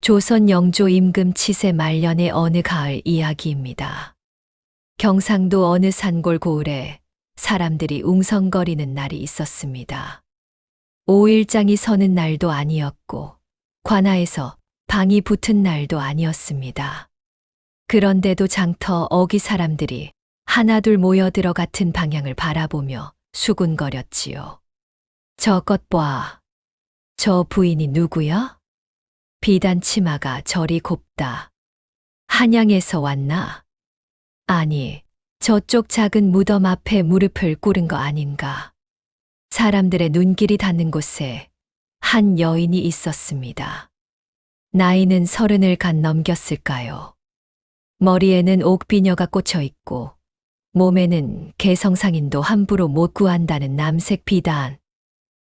조선 영조 임금 치세 말년의 어느 가을 이야기입니다. 경상도 어느 산골 고을에 사람들이 웅성거리는 날이 있었습니다. 5일장이 서는 날도 아니었고 관아에서 방이 붙은 날도 아니었습니다. 그런데도 장터 어기 사람들이 하나둘 모여들어 같은 방향을 바라보며 수군거렸지요. 저것 봐. 저 부인이 누구야? 비단 치마가 저리 곱다. 한양에서 왔나? 아니, 저쪽 작은 무덤 앞에 무릎을 꿇은 거 아닌가? 사람들의 눈길이 닿는 곳에 한 여인이 있었습니다. 나이는 30을 간 넘겼을까요? 머리에는 옥비녀가 꽂혀 있고 몸에는 개성상인도 함부로 못 구한다는 남색 비단,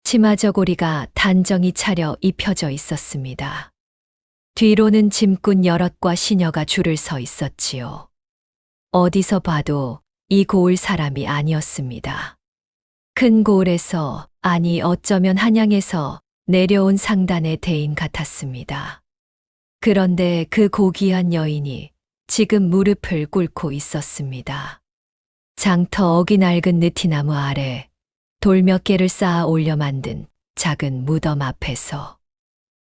치마 저고리가 단정히 차려 입혀져 있었습니다. 뒤로는 짐꾼 여럿과 시녀가 줄을 서 있었지요. 어디서 봐도 이 고을 사람이 아니었습니다. 큰 고을에서, 아니 어쩌면 한양에서 내려온 상단의 대인 같았습니다. 그런데 그 고귀한 여인이 지금 무릎을 꿇고 있었습니다. 장터 어기 낡은 느티나무 아래 돌 몇 개를 쌓아 올려 만든 작은 무덤 앞에서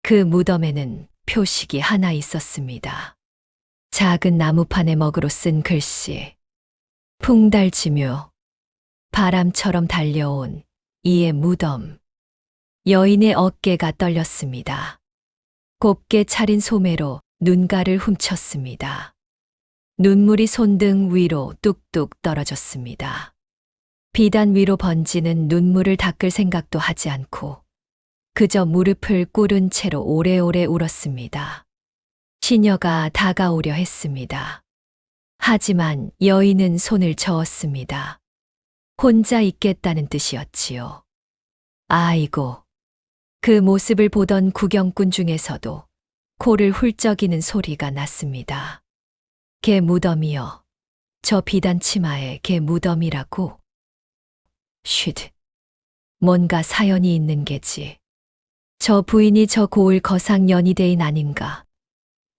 그 무덤에는 표식이 하나 있었습니다. 작은 나무판에 먹으로 쓴 글씨. 풍달지묘. 바람처럼 달려온 이의 무덤. 여인의 어깨가 떨렸습니다. 곱게 차린 소매로 눈가를 훔쳤습니다. 눈물이 손등 위로 뚝뚝 떨어졌습니다. 비단 위로 번지는 눈물을 닦을 생각도 하지 않고 그저 무릎을 꿇은 채로 오래오래 울었습니다. 시녀가 다가오려 했습니다. 하지만 여인은 손을 저었습니다. 혼자 있겠다는 뜻이었지요. 아이고, 그 모습을 보던 구경꾼 중에서도 코를 훌쩍이는 소리가 났습니다. 개 무덤이여, 저 비단 치마에 개 무덤이라고? 쉿, 뭔가 사연이 있는 게지. 저 부인이 저 고을 거상 연희대인 아닌가?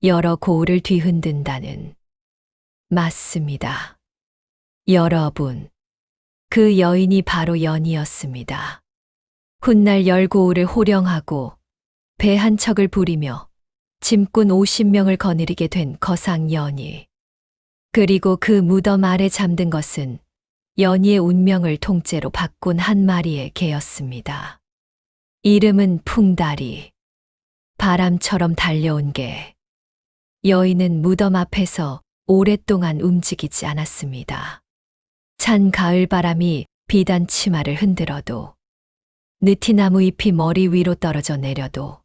여러 고을을 뒤흔든다는. 맞습니다. 여러분, 그 여인이 바로 연희였습니다. 훗날 10고을을 호령하고 배 한 척을 부리며 짐꾼 50명을 거느리게 된 거상 연희. 그리고 그 무덤 아래 잠든 것은 연희의 운명을 통째로 바꾼 한 마리의 개였습니다. 이름은 풍다리. 바람처럼 달려온 개. 여인은 무덤 앞에서 오랫동안 움직이지 않았습니다. 찬 가을 바람이 비단 치마를 흔들어도 느티나무 잎이 머리 위로 떨어져 내려도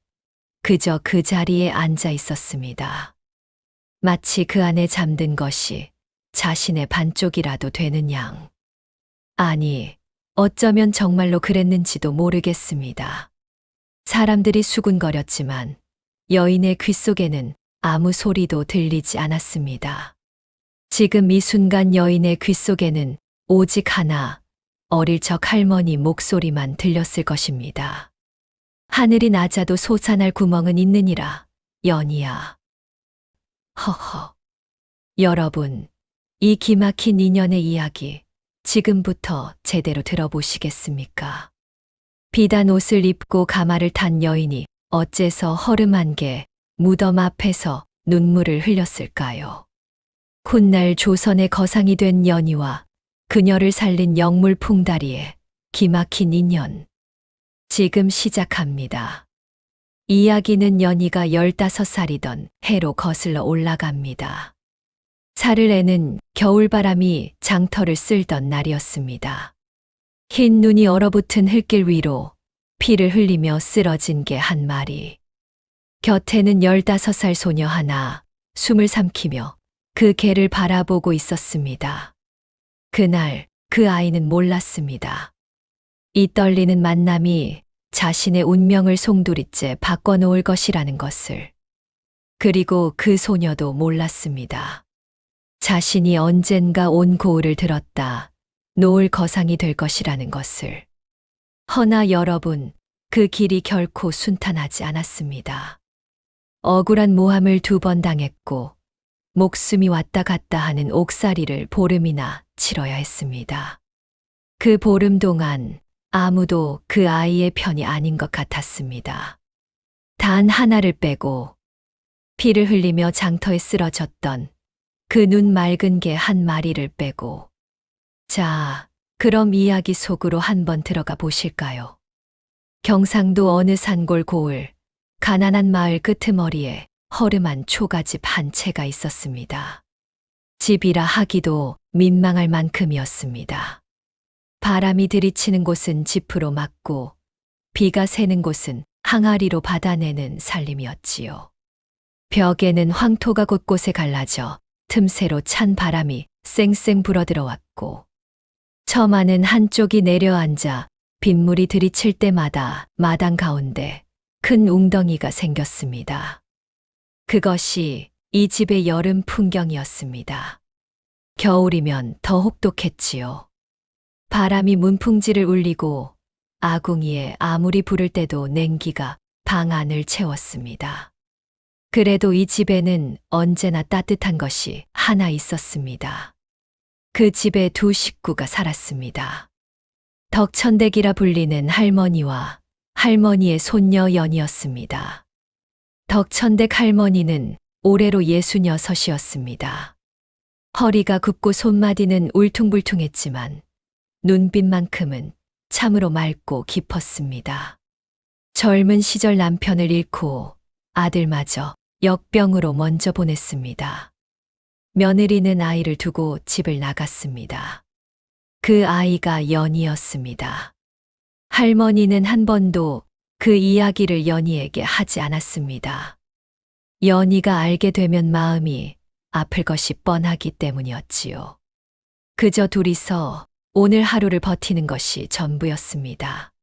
그저 그 자리에 앉아 있었습니다. 마치 그 안에 잠든 것이 자신의 반쪽이라도 되는 양. 아니, 어쩌면 정말로 그랬는지도 모르겠습니다. 사람들이 수군거렸지만 여인의 귓속에는 아무 소리도 들리지 않았습니다. 지금 이 순간 여인의 귓속에는 오직 하나, 어릴 적 할머니 목소리만 들렸을 것입니다. 하늘이 낮아도 솟아날 구멍은 있느니라, 연희야. 허허. 여러분, 이 기막힌 인연의 이야기 지금부터 제대로 들어보시겠습니까? 비단 옷을 입고 가마를 탄 여인이 어째서 허름한 게 무덤 앞에서 눈물을 흘렸을까요? 훗날 조선의 거상이 된 연희와 그녀를 살린 영물 풍다리의 기막힌 인연. 지금 시작합니다. 이야기는 연희가 15살이던 해로 거슬러 올라갑니다. 사흘에는 겨울바람이 장터를 쓸던 날이었습니다. 흰 눈이 얼어붙은 흙길 위로 피를 흘리며 쓰러진 개 한 마리. 곁에는 15살 소녀 하나 숨을 삼키며 그 개를 바라보고 있었습니다. 그날 그 아이는 몰랐습니다. 이 떨리는 만남이 자신의 운명을 송두리째 바꿔놓을 것이라는 것을. 그리고 그 소녀도 몰랐습니다. 자신이 언젠가 온 고을을 들었다 놓을 거상이 될 것이라는 것을. 허나 여러분, 그 길이 결코 순탄하지 않았습니다. 억울한 모함을 2번 당했고 목숨이 왔다 갔다 하는 옥살이를 보름이나 치러야 했습니다. 그 보름 동안 아무도 그 아이의 편이 아닌 것 같았습니다. 단 하나를 빼고 피를 흘리며 장터에 쓰러졌던 그 눈 맑은 개 한 마리를 빼고. 자, 그럼 이야기 속으로 한번 들어가 보실까요? 경상도 어느 산골 고을, 가난한 마을 끄트머리에 허름한 초가집 한 채가 있었습니다. 집이라 하기도 민망할 만큼이었습니다. 바람이 들이치는 곳은 지프로 막고 비가 새는 곳은 항아리로 받아내는 살림이었지요. 벽에는 황토가 곳곳에 갈라져 틈새로 찬 바람이 쌩쌩 불어들어왔고 처마는 한쪽이 내려앉아 빗물이 들이칠 때마다 마당 가운데 큰 웅덩이가 생겼습니다. 그것이 이 집의 여름 풍경이었습니다. 겨울이면 더 혹독했지요. 바람이 문풍지를 울리고 아궁이에 아무리 불을 때도 냉기가 방 안을 채웠습니다. 그래도 이 집에는 언제나 따뜻한 것이 하나 있었습니다. 그 집에 2 식구가 살았습니다. 덕천댁이라 불리는 할머니와 할머니의 손녀 연이었습니다. 덕천댁 할머니는 올해로 66이었습니다. 허리가 굽고 손마디는 울퉁불퉁했지만 눈빛만큼은 참으로 맑고 깊었습니다. 젊은 시절 남편을 잃고 아들마저 역병으로 먼저 보냈습니다. 며느리는 아이를 두고 집을 나갔습니다. 그 아이가 연이었습니다. 할머니는 한 번도 그 이야기를 연희에게 하지 않았습니다. 연희가 알게 되면 마음이 아플 것이 뻔하기 때문이었지요. 그저 둘이서 오늘 하루를 버티는 것이 전부였습니다.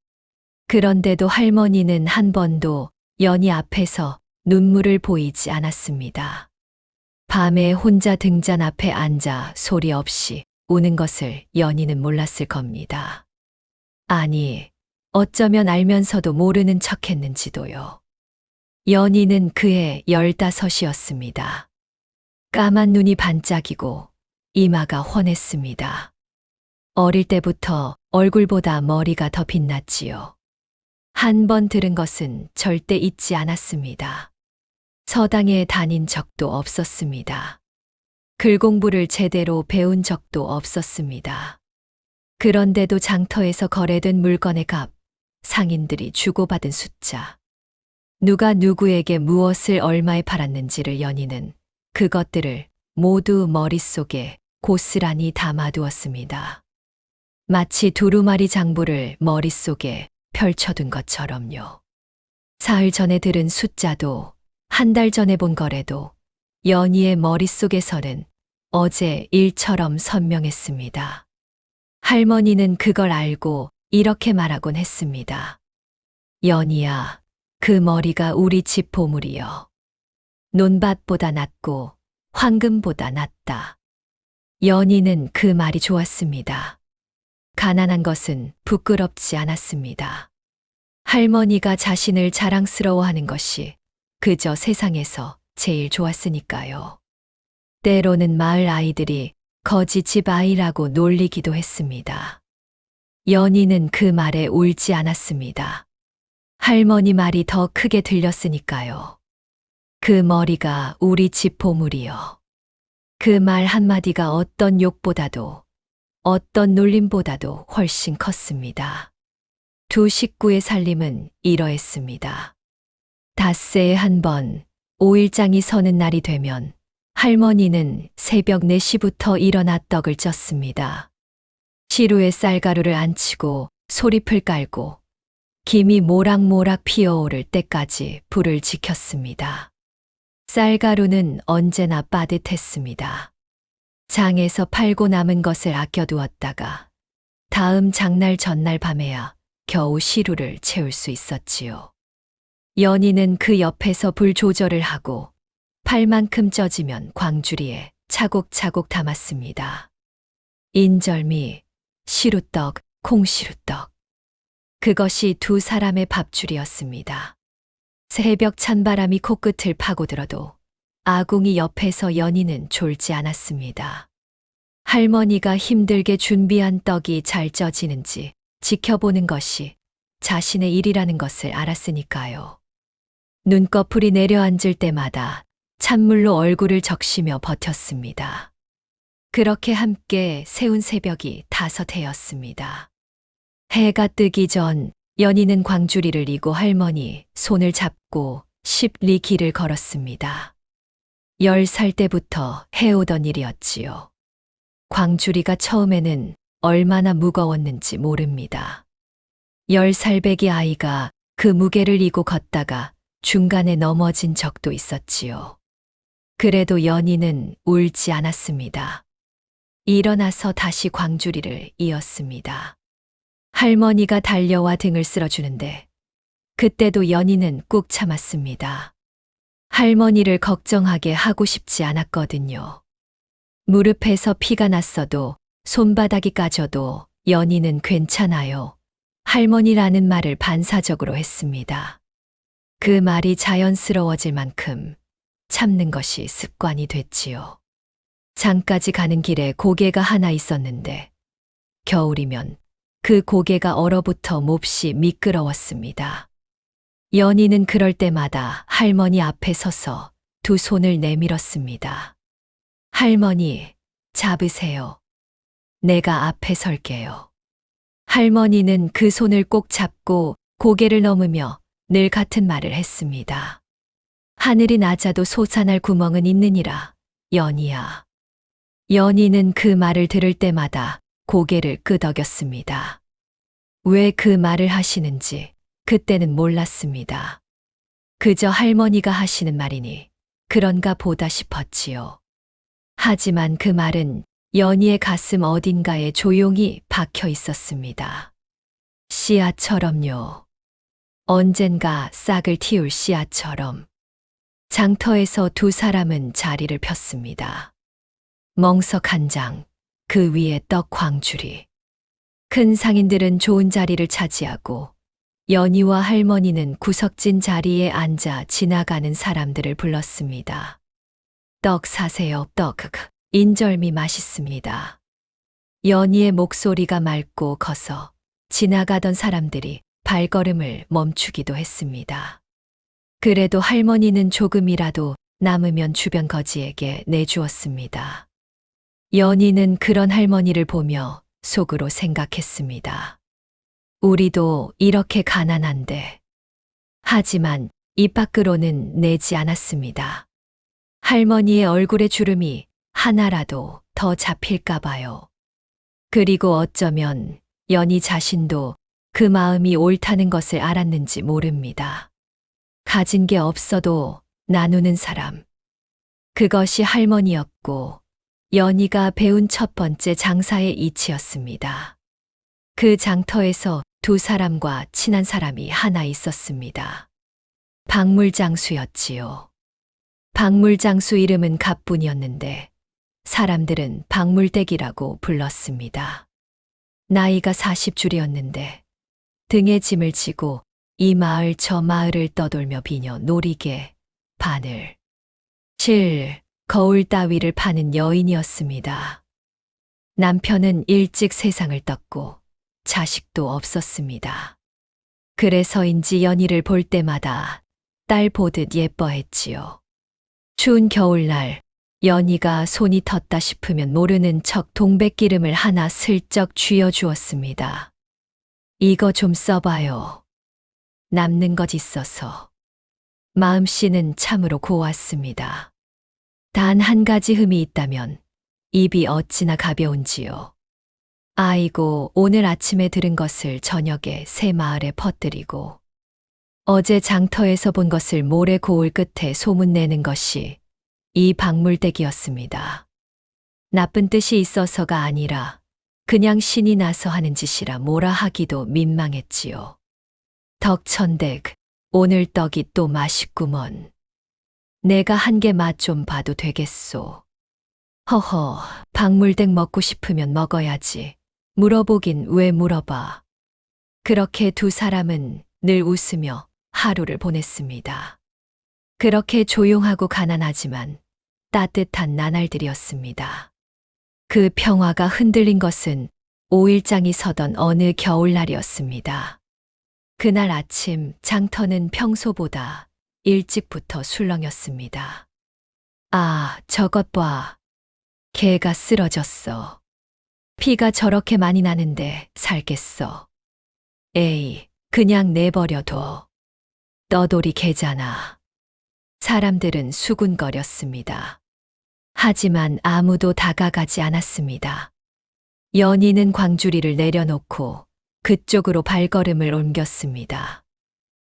그런데도 할머니는 한 번도 연희 앞에서 눈물을 보이지 않았습니다. 밤에 혼자 등잔 앞에 앉아 소리 없이 우는 것을 연희는 몰랐을 겁니다. 아니, 어쩌면 알면서도 모르는 척했는지도요. 연희는 그해 15이었습니다. 까만 눈이 반짝이고 이마가 훤했습니다. 어릴 때부터 얼굴보다 머리가 더 빛났지요. 한 번 들은 것은 절대 잊지 않았습니다. 서당에 다닌 적도 없었습니다. 글 공부를 제대로 배운 적도 없었습니다. 그런데도 장터에서 거래된 물건의 값, 상인들이 주고받은 숫자, 누가 누구에게 무엇을 얼마에 팔았는지를 연희는 그것들을 모두 머릿속에 고스란히 담아두었습니다. 마치 두루마리 장부를 머릿속에 펼쳐둔 것처럼요. 사흘 전에 들은 숫자도 한 달 전에 본 거래도 연희의 머릿속에서는 어제 일처럼 선명했습니다. 할머니는 그걸 알고 이렇게 말하곤 했습니다. 연희야, 그 머리가 우리 집 보물이여. 논밭보다 낫고 황금보다 낫다. 연희는 그 말이 좋았습니다. 가난한 것은 부끄럽지 않았습니다. 할머니가 자신을 자랑스러워하는 것이 그저 세상에서 제일 좋았으니까요. 때로는 마을 아이들이 거지 집 아이라고 놀리기도 했습니다. 연희는 그 말에 울지 않았습니다. 할머니 말이 더 크게 들렸으니까요. 그 머리가 우리 집 보물이여. 그 말 한마디가 어떤 욕보다도 어떤 놀림보다도 훨씬 컸습니다. 2 식구의 살림은 이러했습니다. 닷새에 한 번, 5일장이 서는 날이 되면 할머니는 새벽 4시부터 일어나 떡을 쪘습니다. 시루에 쌀가루를 안치고 소리풀 깔고 김이 모락모락 피어오를 때까지 불을 지켰습니다. 쌀가루는 언제나 빠듯했습니다. 장에서 팔고 남은 것을 아껴두었다가 다음 장날 전날 밤에야 겨우 시루를 채울 수 있었지요. 연희는 그 옆에서 불 조절을 하고 팔만큼 쪄지면 광주리에 차곡차곡 담았습니다. 인절미, 시루떡, 콩시루떡. 그것이 2 사람의 밥줄이었습니다. 새벽 찬바람이 코끝을 파고들어도 아궁이 옆에서 연희는 졸지 않았습니다. 할머니가 힘들게 준비한 떡이 잘 쪄지는지 지켜보는 것이 자신의 일이라는 것을 알았으니까요. 눈꺼풀이 내려앉을 때마다 찬물로 얼굴을 적시며 버텼습니다. 그렇게 함께 세운 새벽이 5해였습니다. 해가 뜨기 전 연희는 광주리를 이고 할머니 손을 잡고 10리 길을 걸었습니다. 10살 때부터 해오던 일이었지요. 광주리가 처음에는 얼마나 무거웠는지 모릅니다. 10살 배기 아이가 그 무게를 이고 걷다가 중간에 넘어진 적도 있었지요. 그래도 연희는 울지 않았습니다. 일어나서 다시 광주리를 이었습니다. 할머니가 달려와 등을 쓸어주는데 그때도 연희는 꾹 참았습니다. 할머니를 걱정하게 하고 싶지 않았거든요. 무릎에서 피가 났어도 손바닥이 까져도 연희는 괜찮아요. 할머니라는 말을 반사적으로 했습니다. 그 말이 자연스러워질 만큼 참는 것이 습관이 됐지요. 장까지 가는 길에 고개가 하나 있었는데 겨울이면 그 고개가 얼어붙어 몹시 미끄러웠습니다. 연희는 그럴 때마다 할머니 앞에 서서 두 손을 내밀었습니다. 할머니, 잡으세요. 내가 앞에 설게요. 할머니는 그 손을 꼭 잡고 고개를 넘으며 늘 같은 말을 했습니다. 하늘이 낮아도 솟아날 구멍은 있느니라, 연희야. 연희는 그 말을 들을 때마다 고개를 끄덕였습니다. 왜 그 말을 하시는지 그때는 몰랐습니다. 그저 할머니가 하시는 말이니 그런가 보다 싶었지요. 하지만 그 말은 연희의 가슴 어딘가에 조용히 박혀 있었습니다. 씨앗처럼요. 언젠가 싹을 틔울 씨앗처럼. 장터에서 두 사람은 자리를 폈습니다. 멍석 한 장, 그 위에 떡 광주리. 큰 상인들은 좋은 자리를 차지하고 연희와 할머니는 구석진 자리에 앉아 지나가는 사람들을 불렀습니다. 떡 사세요, 떡. 인절미 맛있습니다. 연희의 목소리가 맑고 커서 지나가던 사람들이 발걸음을 멈추기도 했습니다. 그래도 할머니는 조금이라도 남으면 주변 거지에게 내주었습니다. 연희는 그런 할머니를 보며 속으로 생각했습니다. 우리도 이렇게 가난한데. 하지만 입 밖으로는 내지 않았습니다. 할머니의 얼굴에 주름이 하나라도 더 잡힐까 봐요. 그리고 어쩌면 연희 자신도 그 마음이 옳다는 것을 알았는지 모릅니다. 가진 게 없어도 나누는 사람. 그것이 할머니였고 연희가 배운 첫 번째 장사의 이치였습니다. 그 장터에서 두 사람과 친한 사람이 하나 있었습니다. 박물장수였지요. 박물장수 이름은 가뿐이었는데 사람들은 박물댁이라고 불렀습니다. 나이가 40줄이었는데 등에 짐을 지고 이 마을 저 마을을 떠돌며 비녀 놀이개, 바늘, 실, 거울 따위를 파는 여인이었습니다. 남편은 일찍 세상을 떴고 자식도 없었습니다. 그래서인지 연희를 볼 때마다 딸 보듯 예뻐했지요. 추운 겨울날 연희가 손이 텄다 싶으면 모르는 척 동백기름을 하나 슬쩍 쥐어주었습니다. 이거 좀 써봐요. 남는 것 있어서. 마음씨는 참으로 고왔습니다. 단 한 가지 흠이 있다면 입이 어찌나 가벼운지요. 아이고, 오늘 아침에 들은 것을 저녁에 새 마을에 퍼뜨리고 어제 장터에서 본 것을 모래 고을 끝에 소문내는 것이 이 박물댁이었습니다. 나쁜 뜻이 있어서가 아니라 그냥 신이 나서 하는 짓이라 뭐라 하기도 민망했지요. 덕천댁, 오늘 떡이 또 맛있구먼. 내가 한 개 맛 좀 봐도 되겠소. 허허, 박물댁 먹고 싶으면 먹어야지. 물어보긴 왜 물어봐. 그렇게 두 사람은 늘 웃으며 하루를 보냈습니다. 그렇게 조용하고 가난하지만 따뜻한 나날들이었습니다. 그 평화가 흔들린 것은 오일장이 서던 어느 겨울날이었습니다. 그날 아침 장터는 평소보다 일찍부터 술렁였습니다. 아, 저것 봐. 개가 쓰러졌어. 피가 저렇게 많이 나는데 살겠어. 에이, 그냥 내버려둬. 떠돌이 개잖아. 사람들은 수군거렸습니다. 하지만 아무도 다가가지 않았습니다. 연희는 광주리를 내려놓고 그쪽으로 발걸음을 옮겼습니다.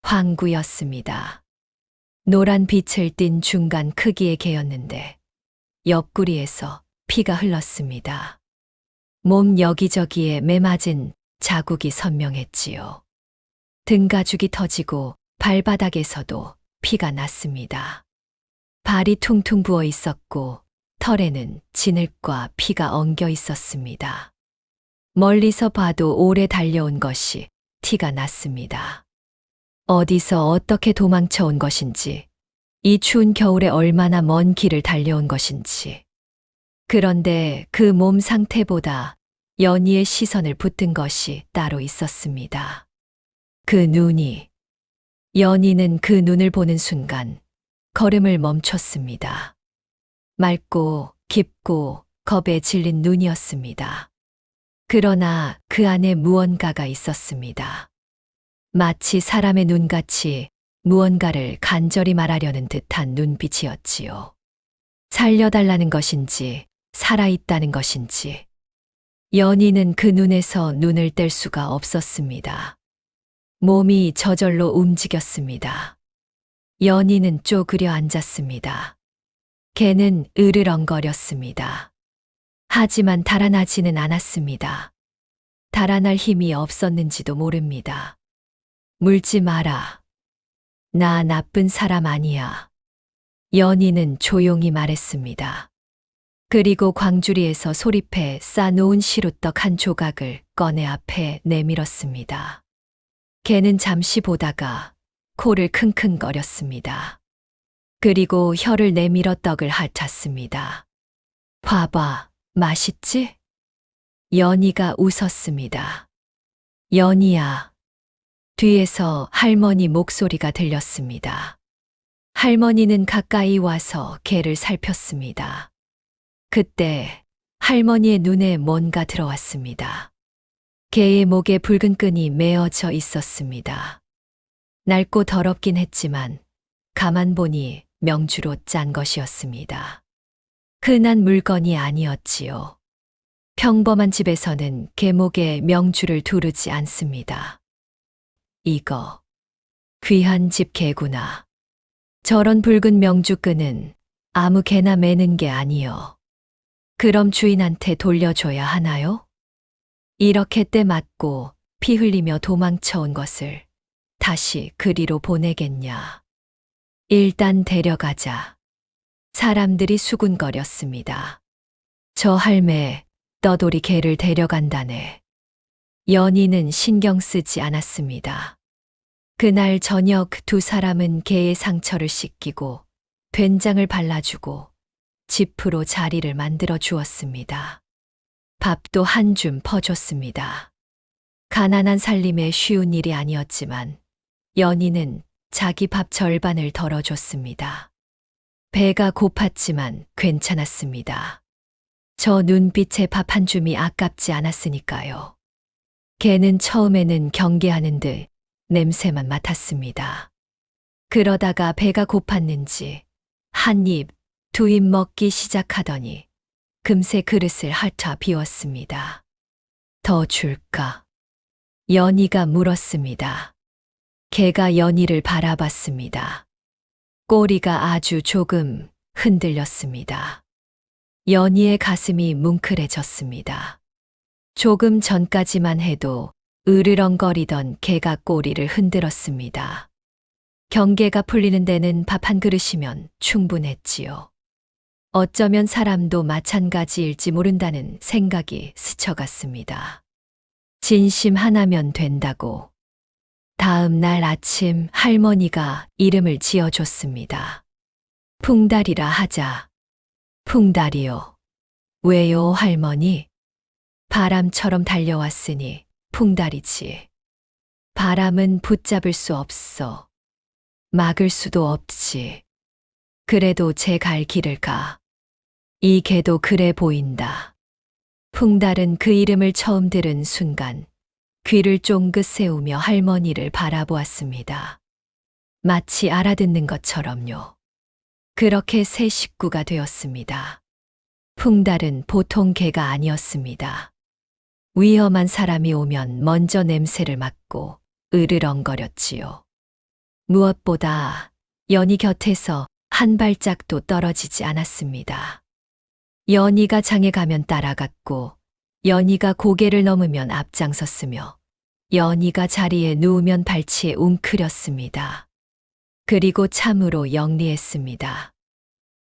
황구였습니다. 노란 빛을 띤 중간 크기의 개였는데 옆구리에서 피가 흘렀습니다. 몸 여기저기에 매맞은 자국이 선명했지요. 등가죽이 터지고 발바닥에서도 피가 났습니다. 발이 퉁퉁 부어 있었고 털에는 진흙과 피가 엉겨 있었습니다. 멀리서 봐도 오래 달려온 것이 티가 났습니다. 어디서 어떻게 도망쳐 온 것인지, 이 추운 겨울에 얼마나 먼 길을 달려온 것인지. 그런데 그 몸 상태보다 연희의 시선을 붙든 것이 따로 있었습니다. 그 눈이. 연희는 그 눈을 보는 순간 걸음을 멈췄습니다. 맑고 깊고 겁에 질린 눈이었습니다. 그러나 그 안에 무언가가 있었습니다. 마치 사람의 눈같이 무언가를 간절히 말하려는 듯한 눈빛이었지요. 살려달라는 것인지 살아있다는 것인지. 연희는 그 눈에서 눈을 뗄 수가 없었습니다. 몸이 저절로 움직였습니다. 연희는 쪼그려 앉았습니다. 개는 으르렁거렸습니다. 하지만 달아나지는 않았습니다. 달아날 힘이 없었는지도 모릅니다. 물지 마라. 나 나쁜 사람 아니야. 연희는 조용히 말했습니다. 그리고 광주리에서 소립해 싸놓은 시루떡 한 조각을 꺼내 앞에 내밀었습니다. 개는 잠시 보다가 코를 킁킁거렸습니다. 그리고 혀를 내밀어 떡을 핥았습니다. 봐봐, 맛있지? 연희가 웃었습니다. 연희야. 뒤에서 할머니 목소리가 들렸습니다. 할머니는 가까이 와서 개를 살폈습니다. 그때 할머니의 눈에 뭔가 들어왔습니다. 개의 목에 붉은 끈이 메어져 있었습니다. 낡고 더럽긴 했지만 가만 보니 명주로 짠 것이었습니다. 흔한 물건이 아니었지요. 평범한 집에서는 개목에 명주를 두르지 않습니다. 이거 귀한 집 개구나. 저런 붉은 명주끈은 아무 개나 매는 게 아니요. 그럼 주인한테 돌려줘야 하나요? 이렇게 때 맞고 피 흘리며 도망쳐온 것을 다시 그리로 보내겠냐. 일단 데려가자. 사람들이 수군거렸습니다. 저 할매 떠돌이 개를 데려간다네. 연희는 신경 쓰지 않았습니다. 그날 저녁 두 사람은 개의 상처를 씻기고 된장을 발라주고 지프로 자리를 만들어 주었습니다. 밥도 한 줌 퍼줬습니다. 가난한 살림에 쉬운 일이 아니었지만 연희는 자기 밥 절반을 덜어줬습니다. 배가 고팠지만 괜찮았습니다. 저 눈빛에 밥 한 줌이 아깝지 않았으니까요. 개는 처음에는 경계하는 듯 냄새만 맡았습니다. 그러다가 배가 고팠는지 한 입, 두 입 먹기 시작하더니 금세 그릇을 핥아 비웠습니다. 더 줄까? 연희가 물었습니다. 개가 연희를 바라봤습니다. 꼬리가 아주 조금 흔들렸습니다. 연희의 가슴이 뭉클해졌습니다. 조금 전까지만 해도 으르렁거리던 개가 꼬리를 흔들었습니다. 경계가 풀리는 데는 밥 한 그릇이면 충분했지요. 어쩌면 사람도 마찬가지일지 모른다는 생각이 스쳐갔습니다. 진심 하나면 된다고. 다음 날 아침 할머니가 이름을 지어줬습니다. 풍달이라 하자. 풍달이요. 왜요, 할머니? 바람처럼 달려왔으니 풍달이지. 바람은 붙잡을 수 없어. 막을 수도 없지. 그래도 제 갈 길을 가. 이 개도 그래 보인다. 풍달은 그 이름을 처음 들은 순간 귀를 쫑긋 세우며 할머니를 바라보았습니다. 마치 알아듣는 것처럼요. 그렇게 새 식구가 되었습니다. 풍달은 보통 개가 아니었습니다. 위험한 사람이 오면 먼저 냄새를 맡고 으르렁거렸지요. 무엇보다 연희 곁에서 한 발짝도 떨어지지 않았습니다. 연희가 장에 가면 따라갔고, 연희가 고개를 넘으면 앞장섰으며, 연희가 자리에 누우면 발치에 웅크렸습니다. 그리고 참으로 영리했습니다.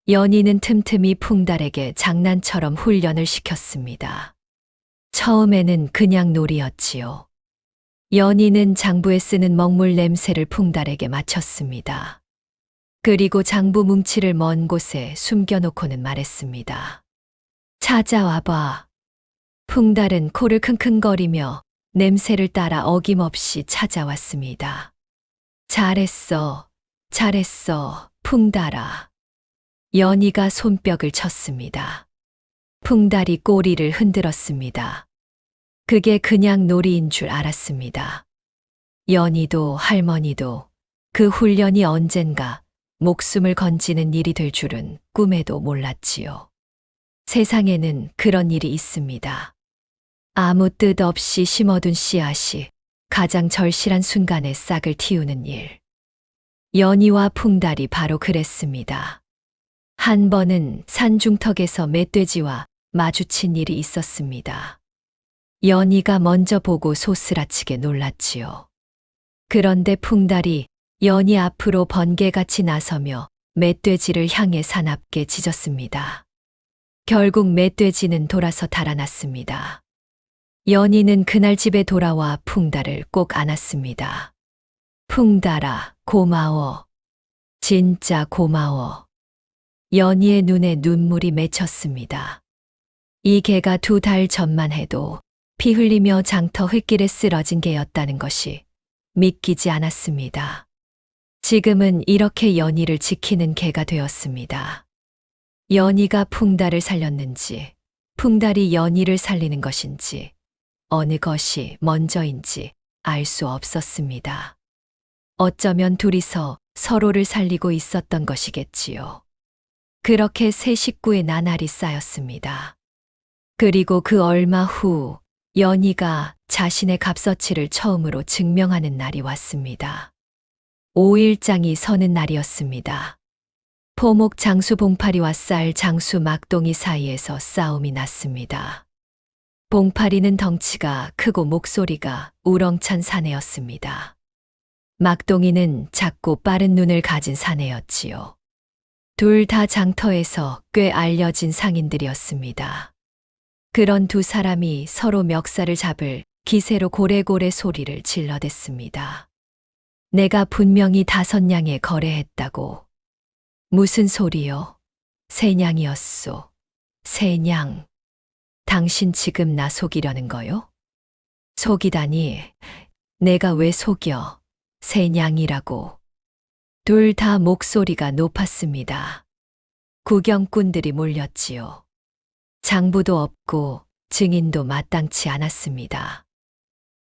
연희는 틈틈이 풍달에게 장난처럼 훈련을 시켰습니다. 처음에는 그냥 놀이였지요. 연희는 장부에 쓰는 먹물 냄새를 풍달에게 맡혔습니다. 그리고 장부 뭉치를 먼 곳에 숨겨놓고는 말했습니다. 찾아와봐. 풍달은 코를 킁킁거리며 냄새를 따라 어김없이 찾아왔습니다. 잘했어, 잘했어, 풍달아. 연희가 손뼉을 쳤습니다. 풍달이 꼬리를 흔들었습니다. 그게 그냥 놀이인 줄 알았습니다. 연희도 할머니도 그 훈련이 언젠가 목숨을 건지는 일이 될 줄은 꿈에도 몰랐지요. 세상에는 그런 일이 있습니다. 아무 뜻 없이 심어둔 씨앗이 가장 절실한 순간에 싹을 틔우는 일. 연희와 풍달이 바로 그랬습니다. 한 번은 산중턱에서 멧돼지와 마주친 일이 있었습니다. 연희가 먼저 보고 소스라치게 놀랐지요. 그런데 풍달이 연희 앞으로 번개같이 나서며 멧돼지를 향해 사납게 짖었습니다. 결국 멧돼지는 돌아서 달아났습니다. 연희는 그날 집에 돌아와 풍달을 꼭 안았습니다. 풍달아, 고마워. 진짜 고마워. 연희의 눈에 눈물이 맺혔습니다. 이 개가 2달 전만 해도 피 흘리며 장터 흙길에 쓰러진 개였다는 것이 믿기지 않았습니다. 지금은 이렇게 연희를 지키는 개가 되었습니다. 연희가 풍달을 살렸는지, 풍달이 연희를 살리는 것인지, 어느 것이 먼저인지 알 수 없었습니다. 어쩌면 둘이서 서로를 살리고 있었던 것이겠지요. 그렇게 새 식구의 나날이 쌓였습니다. 그리고 그 얼마 후 연희가 자신의 값어치를 처음으로 증명하는 날이 왔습니다. 5일장이 서는 날이었습니다. 포목 장수 봉파리와 쌀 장수 막동이 사이에서 싸움이 났습니다. 봉파리는 덩치가 크고 목소리가 우렁찬 사내였습니다. 막동이는 작고 빠른 눈을 가진 사내였지요. 둘 다 장터에서 꽤 알려진 상인들이었습니다. 그런 두 사람이 서로 멱살을 잡을 기세로 고래고래 소리를 질러댔습니다. 내가 분명히 5냥에 거래했다고. 무슨 소리요? 3냥이었소. 3냥. 당신 지금 나 속이려는 거요? 속이다니. 내가 왜 속여? 3냥이라고. 둘 다 목소리가 높았습니다. 구경꾼들이 몰렸지요. 장부도 없고 증인도 마땅치 않았습니다.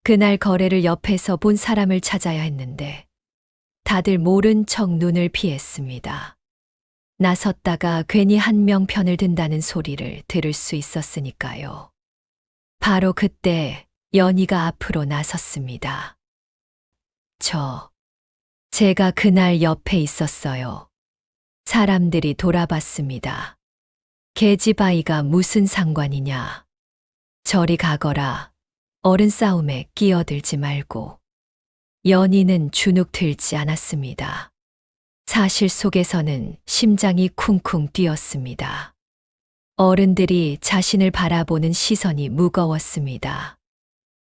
그날 거래를 옆에서 본 사람을 찾아야 했는데 다들 모른 척 눈을 피했습니다. 나섰다가 괜히 한 명 편을 든다는 소리를 들을 수 있었으니까요. 바로 그때 연희가 앞으로 나섰습니다. 제가 그날 옆에 있었어요. 사람들이 돌아봤습니다. 계집아이가 무슨 상관이냐. 저리 가거라. 어른 싸움에 끼어들지 말고. 연희는 주눅 들지 않았습니다. 사실 속에서는 심장이 쿵쿵 뛰었습니다. 어른들이 자신을 바라보는 시선이 무거웠습니다.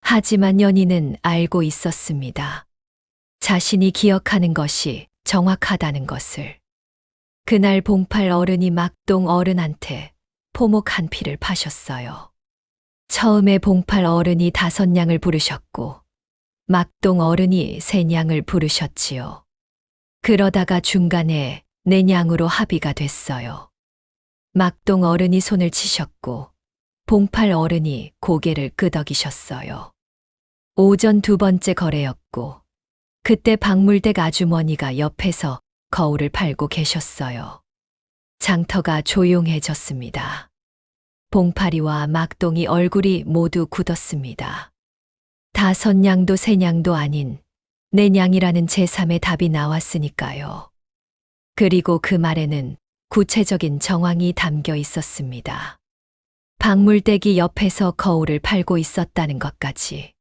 하지만 연희는 알고 있었습니다. 자신이 기억하는 것이 정확하다는 것을. 그날 봉팔 어른이 막동 어른한테 포목 한 피를 파셨어요. 처음에 봉팔 어른이 5냥을 부르셨고 막동 어른이 3냥을 부르셨지요. 그러다가 중간에 4냥으로 합의가 됐어요. 막동 어른이 손을 치셨고 봉팔 어른이 고개를 끄덕이셨어요. 오전 2번째 거래였고 그때 박물댁 아주머니가 옆에서 거울을 팔고 계셨어요. 장터가 조용해졌습니다. 봉팔이와 막동이 얼굴이 모두 굳었습니다. 5냥도 3냥도 아닌 4냥이라는 제3의 답이 나왔으니까요. 그리고 그 말에는 구체적인 정황이 담겨 있었습니다. 박물댁이 옆에서 거울을 팔고 있었다는 것까지.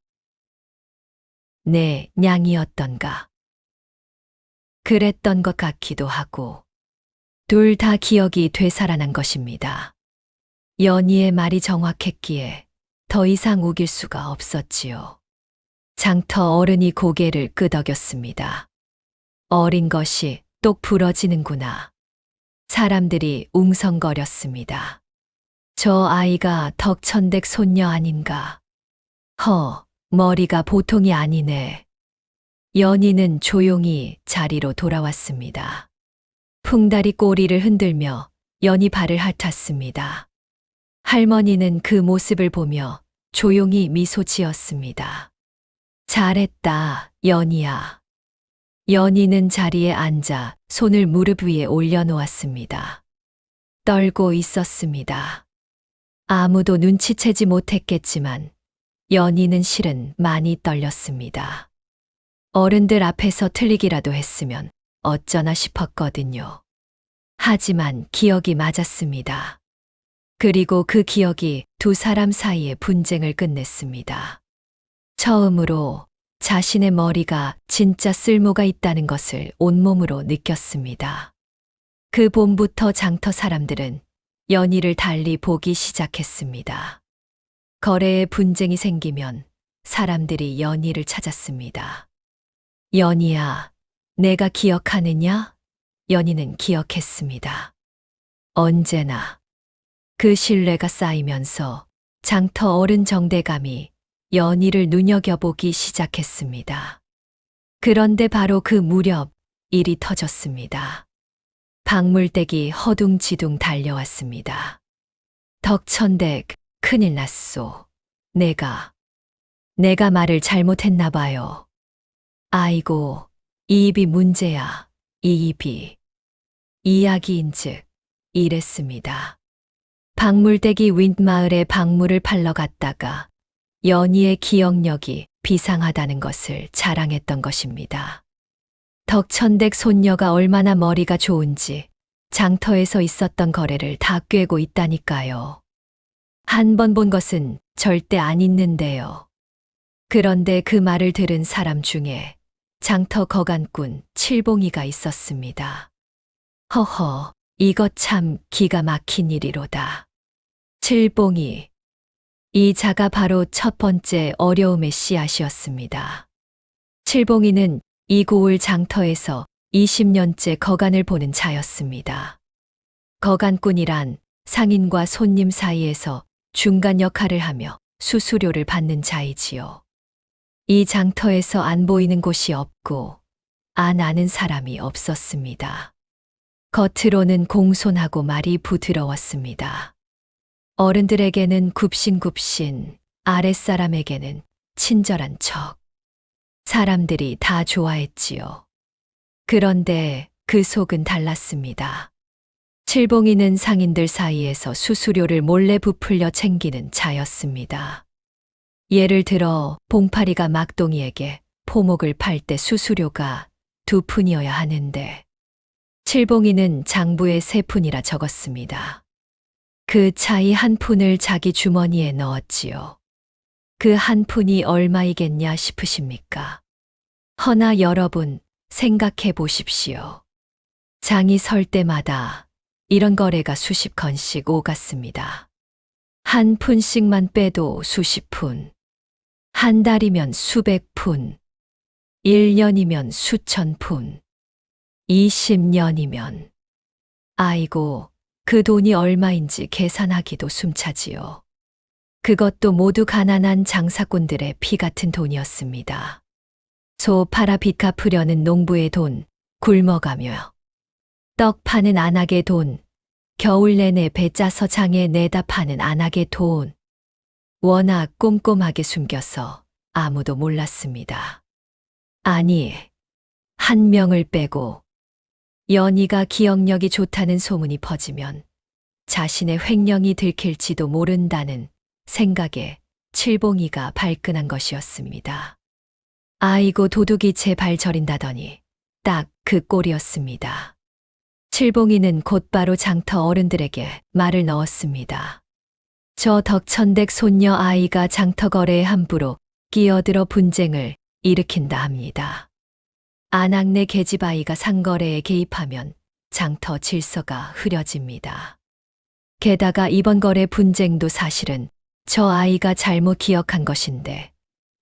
네, 냥이었던가. 그랬던 것 같기도 하고. 둘 다 기억이 되살아난 것입니다. 연희의 말이 정확했기에 더 이상 우길 수가 없었지요. 장터 어른이 고개를 끄덕였습니다. 어린 것이 똑 부러지는구나. 사람들이 웅성거렸습니다. 저 아이가 덕천댁 손녀 아닌가. 머리가 보통이 아니네. 연희는 조용히 자리로 돌아왔습니다. 풍다리 꼬리를 흔들며 연희 발을 핥았습니다. 할머니는 그 모습을 보며 조용히 미소 지었습니다. 잘했다, 연희야. 연희는 자리에 앉아 손을 무릎 위에 올려놓았습니다. 떨고 있었습니다. 아무도 눈치채지 못했겠지만 연희는 실은 많이 떨렸습니다. 어른들 앞에서 틀리기라도 했으면 어쩌나 싶었거든요. 하지만 기억이 맞았습니다. 그리고 그 기억이 두 사람 사이의 분쟁을 끝냈습니다. 처음으로 자신의 머리가 진짜 쓸모가 있다는 것을 온몸으로 느꼈습니다. 그 봄부터 장터 사람들은 연희를 달리 보기 시작했습니다. 거래에 분쟁이 생기면 사람들이 연희를 찾았습니다. 연희야, 내가 기억하느냐? 연희는 기억했습니다. 언제나. 그 신뢰가 쌓이면서 장터 어른 정대감이 연희를 눈여겨보기 시작했습니다. 그런데 바로 그 무렵 일이 터졌습니다. 박물댁이 허둥지둥 달려왔습니다. 덕천댁, 큰일 났소. 내가 말을 잘못했나 봐요. 아이고, 이 입이 문제야. 이 입이. 이야기인즉 이랬습니다. 박물댁이 윗마을에 박물을 팔러 갔다가 연희의 기억력이 비상하다는 것을 자랑했던 것입니다. 덕천댁 손녀가 얼마나 머리가 좋은지 장터에서 있었던 거래를 다 꿰고 있다니까요. 한 번 본 것은 절대 안 있는데요. 그런데 그 말을 들은 사람 중에 장터 거간꾼 칠봉이가 있었습니다. 허허, 이것 참 기가 막힌 일이로다. 칠봉이. 이 자가 바로 첫 번째 어려움의 씨앗이었습니다. 칠봉이는 이 고을 장터에서 20년째 거간을 보는 자였습니다. 거간꾼이란 상인과 손님 사이에서 중간 역할을 하며 수수료를 받는 자이지요. 이 장터에서 안 보이는 곳이 없고 안 아는 사람이 없었습니다. 겉으로는 공손하고 말이 부드러웠습니다. 어른들에게는 굽신굽신, 아랫사람에게는 친절한 척. 사람들이 다 좋아했지요. 그런데 그 속은 달랐습니다. 칠봉이는 상인들 사이에서 수수료를 몰래 부풀려 챙기는 자였습니다. 예를 들어 봉파리가 막동이에게 포목을 팔 때 수수료가 2푼이어야 하는데 칠봉이는 장부에 3푼이라 적었습니다. 그 차이 1푼을 자기 주머니에 넣었지요. 그 1푼이 얼마이겠냐 싶으십니까? 허나 여러분 생각해 보십시오. 장이 설 때마다 이런 거래가 수십 건씩 오갔습니다. 1푼씩만 빼도 수십 푼. 한 달이면 수백 푼. 1년이면 수천 푼, 20년이면 아이고, 그 돈이 얼마인지 계산하기도 숨차지요. 그것도 모두 가난한 장사꾼들의 피 같은 돈이었습니다. 소 팔아 빚 갚으려는 농부의 돈, 굶어가며 떡 파는 안악의 돈, 겨울 내내 배 짜서 장에 내다 파는 안악의 돈. 워낙 꼼꼼하게 숨겨서 아무도 몰랐습니다. 아니, 한 명을 빼고 연희가 기억력이 좋다는 소문이 퍼지면 자신의 횡령이 들킬지도 모른다는 생각에 칠봉이가 발끈한 것이었습니다. 아이고 도둑이 제 발 저린다더니 딱 그 꼴이었습니다. 칠봉이는 곧바로 장터 어른들에게 말을 넣었습니다. 저 덕천댁 손녀 아이가 장터 거래에 함부로 끼어들어 분쟁을 일으킨다 합니다. 안악내 계집 아이가 상거래에 개입하면 장터 질서가 흐려집니다. 게다가 이번 거래 분쟁도 사실은 저 아이가 잘못 기억한 것인데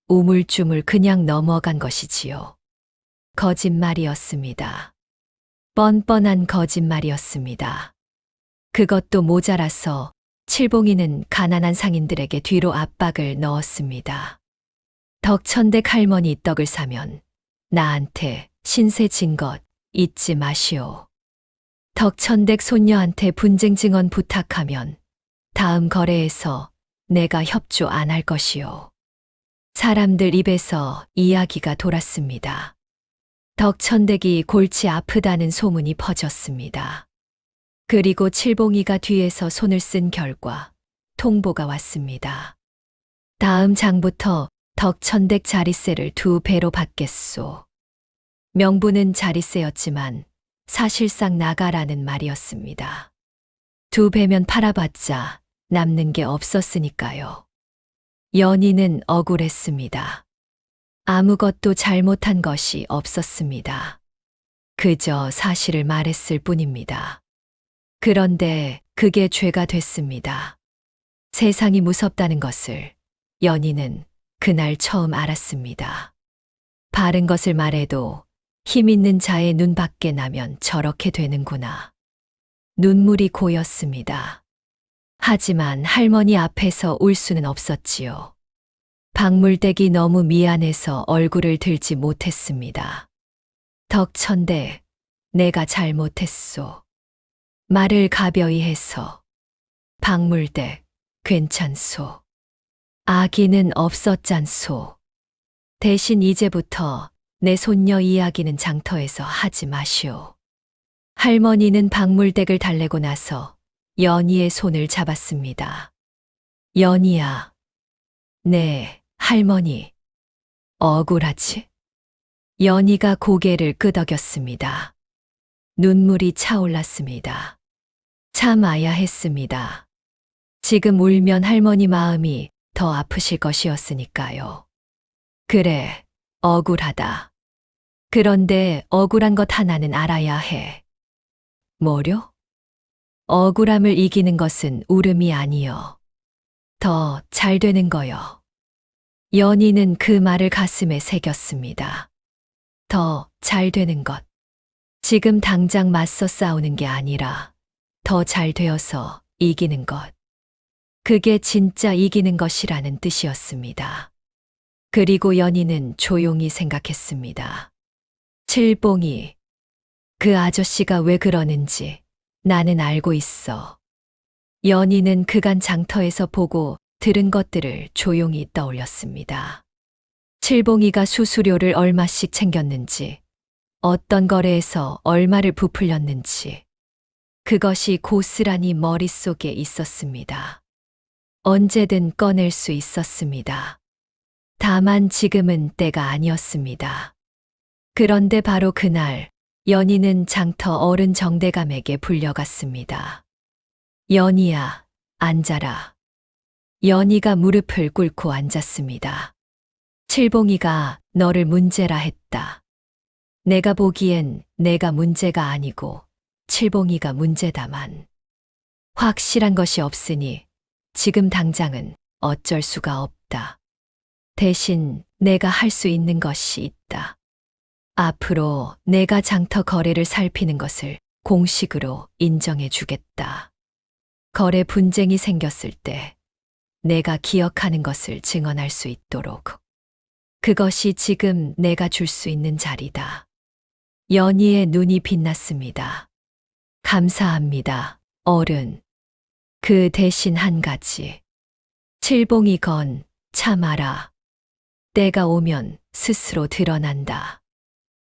우물쭈물 그냥 넘어간 것이지요. 거짓말이었습니다. 뻔뻔한 거짓말이었습니다. 그것도 모자라서 칠봉이는 가난한 상인들에게 뒤로 압박을 넣었습니다. 덕천댁 할머니 떡을 사면 나한테 신세 진 것 잊지 마시오. 덕천댁 손녀한테 분쟁 증언 부탁하면 다음 거래에서 내가 협조 안 할 것이오. 사람들 입에서 이야기가 돌았습니다. 덕천댁이 골치 아프다는 소문이 퍼졌습니다. 그리고 칠봉이가 뒤에서 손을 쓴 결과 통보가 왔습니다. 다음 장부터 덕천댁 자릿세를 2배로 받겠소. 명분은 자릿세였지만 사실상 나가라는 말이었습니다. 2배면 팔아봤자 남는 게 없었으니까요. 연희는 억울했습니다. 아무것도 잘못한 것이 없었습니다. 그저 사실을 말했을 뿐입니다. 그런데 그게 죄가 됐습니다. 세상이 무섭다는 것을 연희는 그날 처음 알았습니다. 바른 것을 말해도 힘 있는 자의 눈 밖에 나면 저렇게 되는구나. 눈물이 고였습니다. 하지만 할머니 앞에서 울 수는 없었지요. 박물댁이 너무 미안해서 얼굴을 들지 못했습니다. 덕천대, 내가 잘못했소. 말을 가벼이 해서. 박물댁, 괜찮소. 아기는 없었잖소. 대신 이제부터 내 손녀 이야기는 장터에서 하지 마시오. 할머니는 박물댁을 달래고 나서 연희의 손을 잡았습니다. 연희야. 네. 할머니, 억울하지? 연희가 고개를 끄덕였습니다. 눈물이 차올랐습니다. 참아야 했습니다. 지금 울면 할머니 마음이 더 아프실 것이었으니까요. 그래, 억울하다. 그런데 억울한 것 하나는 알아야 해. 뭐려? 억울함을 이기는 것은 울음이 아니여. 더 잘 되는 거여. 연희는 그 말을 가슴에 새겼습니다. 더 잘 되는 것. 지금 당장 맞서 싸우는 게 아니라 더 잘 되어서 이기는 것. 그게 진짜 이기는 것이라는 뜻이었습니다. 그리고 연희는 조용히 생각했습니다. 칠봉이, 그 아저씨가 왜 그러는지 나는 알고 있어. 연희는 그간 장터에서 보고 들은 것들을 조용히 떠올렸습니다. 칠봉이가 수수료를 얼마씩 챙겼는지, 어떤 거래에서 얼마를 부풀렸는지, 그것이 고스란히 머릿속에 있었습니다. 언제든 꺼낼 수 있었습니다. 다만 지금은 때가 아니었습니다. 그런데 바로 그날, 연희는 장터 어른 정대감에게 불려갔습니다. 연희야, 앉아라. 연희가 무릎을 꿇고 앉았습니다. 칠봉이가 너를 문제라 했다. 내가 보기엔 내가 문제가 아니고 칠봉이가 문제다만. 확실한 것이 없으니 지금 당장은 어쩔 수가 없다. 대신 내가 할 수 있는 것이 있다. 앞으로 내가 장터 거래를 살피는 것을 공식으로 인정해 주겠다. 거래 분쟁이 생겼을 때 내가 기억하는 것을 증언할 수 있도록. 그것이 지금 내가 줄 수 있는 자리다. 연희의 눈이 빛났습니다. 감사합니다, 어른. 그 대신 한 가지. 칠봉이 건 참아라. 때가 오면 스스로 드러난다.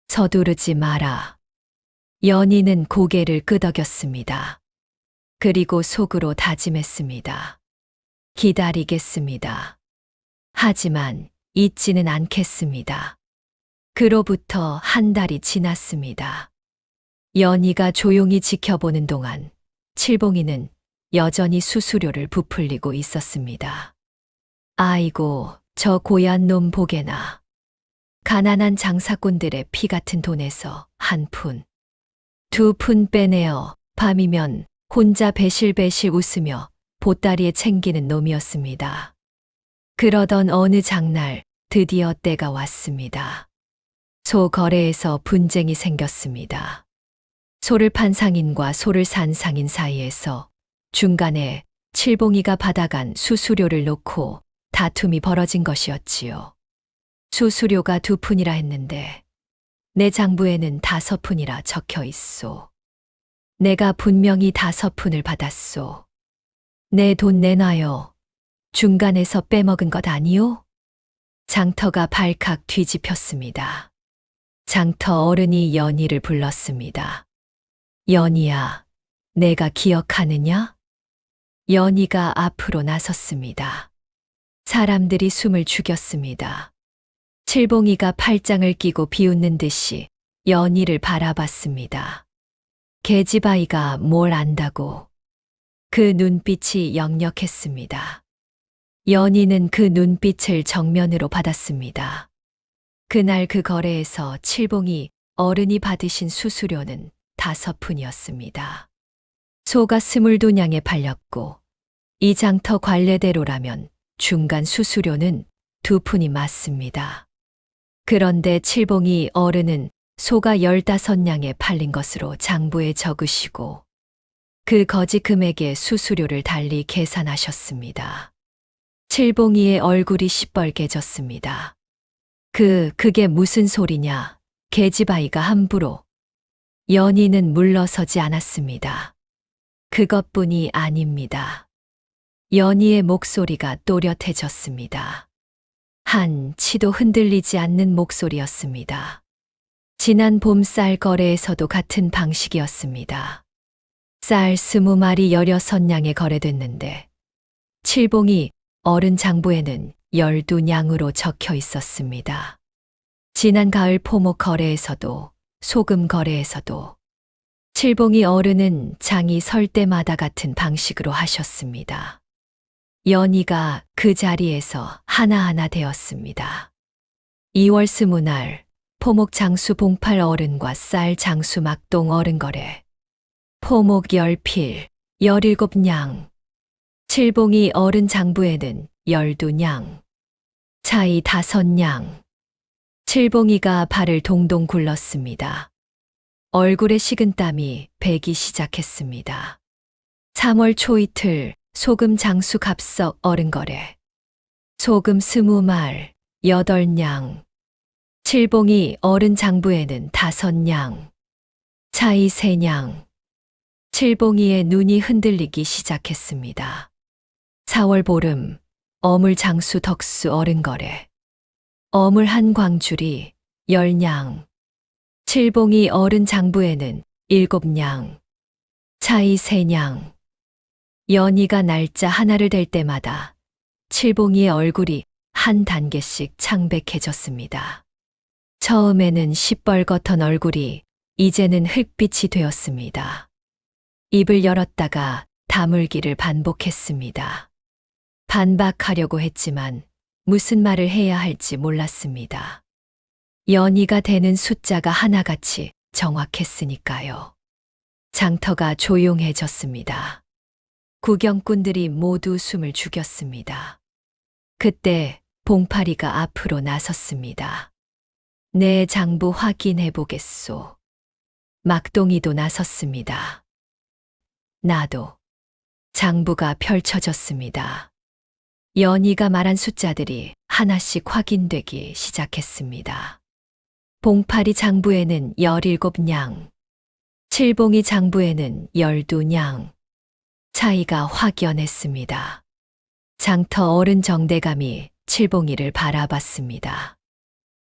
서두르지 마라. 연희는 고개를 끄덕였습니다. 그리고 속으로 다짐했습니다. 기다리겠습니다. 하지만 잊지는 않겠습니다. 그로부터 한 달이 지났습니다. 연희가 조용히 지켜보는 동안 칠봉이는 여전히 수수료를 부풀리고 있었습니다. 아이고, 저 고얀 놈 보게나. 가난한 장사꾼들의 피 같은 돈에서 한 푼, 두 푼 빼내어 밤이면 혼자 배실배실 웃으며 보따리에 챙기는 놈이었습니다. 그러던 어느 장날 드디어 때가 왔습니다. 소 거래에서 분쟁이 생겼습니다. 소를 판 상인과 소를 산 상인 사이에서 중간에 칠봉이가 받아간 수수료를 놓고 다툼이 벌어진 것이었지요. 수수료가 2푼이라 했는데 내 장부에는 5푼이라 적혀 있소. 내가 분명히 5푼을 받았소. 내 돈 내놔요. 중간에서 빼먹은 것 아니요? 장터가 발칵 뒤집혔습니다. 장터 어른이 연희를 불렀습니다. 연희야, 내가 기억하느냐? 연희가 앞으로 나섰습니다. 사람들이 숨을 죽였습니다. 칠봉이가 팔짱을 끼고 비웃는 듯이 연희를 바라봤습니다. 계집아이가 뭘 안다고. 그 눈빛이 역력했습니다. 연희는 그 눈빛을 정면으로 받았습니다. 그날 그 거래에서 칠봉이 어른이 받으신 수수료는 5푼이었습니다. 소가 22냥에 팔렸고 이 장터 관례대로라면 중간 수수료는 2푼이 맞습니다. 그런데 칠봉이 어른은 소가 15냥에 팔린 것으로 장부에 적으시고 그 거지 금액의 수수료를 달리 계산하셨습니다. 칠봉이의 얼굴이 시뻘개졌습니다. 그게 무슨 소리냐? 계집아이가 함부로. 연희는 물러서지 않았습니다. 그것뿐이 아닙니다. 연희의 목소리가 또렷해졌습니다. 한치도 흔들리지 않는 목소리였습니다. 지난 봄 쌀 거래에서도 같은 방식이었습니다. 쌀 20마리 16냥에 거래됐는데 칠봉이 어른 장부에는 12냥으로 적혀 있었습니다. 지난 가을 포목 거래에서도 소금 거래에서도 칠봉이 어른은 장이 설 때마다 같은 방식으로 하셨습니다. 연희가 그 자리에서 하나하나 되었습니다. 2월 20날 포목 장수 봉팔 어른과 쌀 장수 막동 어른 거래. 포목 10필 17냥. 칠봉이 어른 장부에는 12냥. 차이 5냥. 칠봉이가 발을 동동 굴렀습니다. 얼굴에 식은땀이 배기 시작했습니다. 3월 초이틀 소금 장수 갑석 어른 거래. 소금 20말 8냥. 칠봉이 어른 장부에는 5냥. 차이 3냥. 칠봉이의 눈이 흔들리기 시작했습니다. 4월 보름 어물 장수 덕수 어른 거래. 어물 한 광줄이 10냥. 칠봉이 어른 장부에는 7냥. 차이 3냥. 연희가 날짜 하나를 댈 때마다 칠봉이의 얼굴이 한 단계씩 창백해졌습니다. 처음에는 시뻘겋던 얼굴이 이제는 흙빛이 되었습니다. 입을 열었다가 다물기를 반복했습니다. 반박하려고 했지만 무슨 말을 해야 할지 몰랐습니다. 연희가 되는 숫자가 하나같이 정확했으니까요. 장터가 조용해졌습니다. 구경꾼들이 모두 숨을 죽였습니다. 그때 봉파리가 앞으로 나섰습니다. 내 장부 확인해 보겠소. 막동이도 나섰습니다. 나도. 장부가 펼쳐졌습니다. 연희가 말한 숫자들이 하나씩 확인되기 시작했습니다. 봉파리 장부에는 17냥, 칠봉이 장부에는 12냥. 차이가 확연했습니다. 장터 어른 정대감이 칠봉이를 바라봤습니다.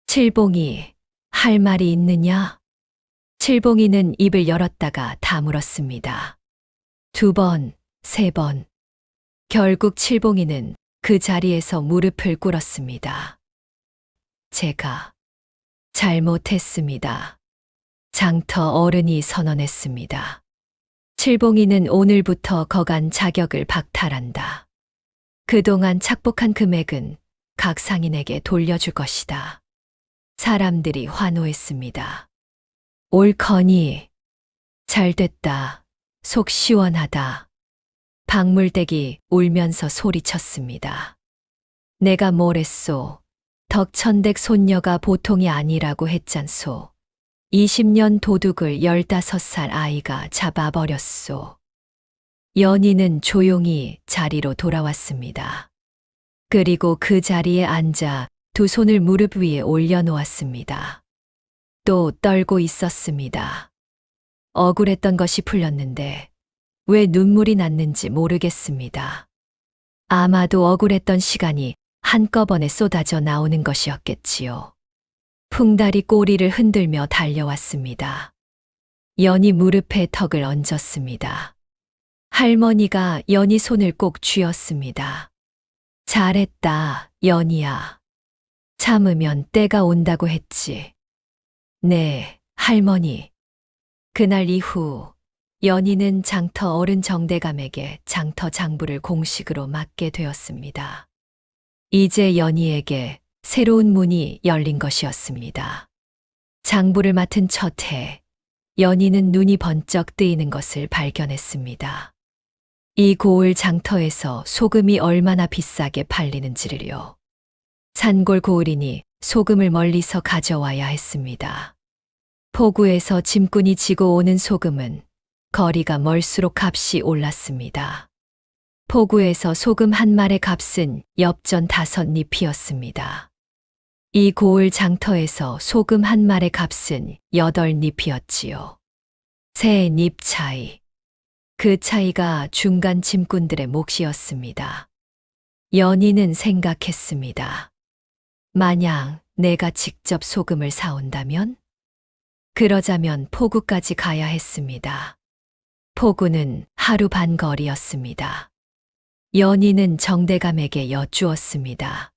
칠봉이, 할 말이 있느냐? 칠봉이는 입을 열었다가 다물었습니다. 2번, 3번. 결국 칠봉이는 그 자리에서 무릎을 꿇었습니다. 제가 잘못했습니다. 장터 어른이 선언했습니다. 칠봉이는 오늘부터 거간 자격을 박탈한다. 그동안 착복한 금액은 각 상인에게 돌려줄 것이다. 사람들이 환호했습니다. 옳거니. 잘됐다. 속 시원하다. 박물댁이 울면서 소리쳤습니다. 내가 뭐랬소. 덕천댁 손녀가 보통이 아니라고 했잖소. 20년 도둑을 15살 아이가 잡아버렸소. 연희는 조용히 자리로 돌아왔습니다. 그리고 그 자리에 앉아 2 손을 무릎 위에 올려놓았습니다. 또 떨고 있었습니다. 억울했던 것이 풀렸는데 왜 눈물이 났는지 모르겠습니다. 아마도 억울했던 시간이 한꺼번에 쏟아져 나오는 것이었겠지요. 풍달이 꼬리를 흔들며 달려왔습니다. 연희 무릎에 턱을 얹었습니다. 할머니가 연희 손을 꼭 쥐었습니다. 잘했다, 연희야. 참으면 때가 온다고 했지. 네, 할머니. 그날 이후 연희는 장터 어른 정대감에게 장터 장부를 공식으로 맡게 되었습니다. 이제 연희에게 새로운 문이 열린 것이었습니다. 장부를 맡은 첫 해, 연희는 눈이 번쩍 뜨이는 것을 발견했습니다. 이 고을 장터에서 소금이 얼마나 비싸게 팔리는지를요. 산골 고을이니 소금을 멀리서 가져와야 했습니다. 포구에서 짐꾼이 지고 오는 소금은 거리가 멀수록 값이 올랐습니다. 포구에서 소금 한 말의 값은 엽전 5잎이었습니다. 이 고을 장터에서 소금 한 말의 값은 8잎이었지요. 3잎 차이. 그 차이가 중간 짐꾼들의 몫이었습니다. 연희는 생각했습니다. 만약 내가 직접 소금을 사온다면? 그러자면 포구까지 가야 했습니다. 포구는 하루 반 거리였습니다. 연희는 정대감에게 여쭈었습니다.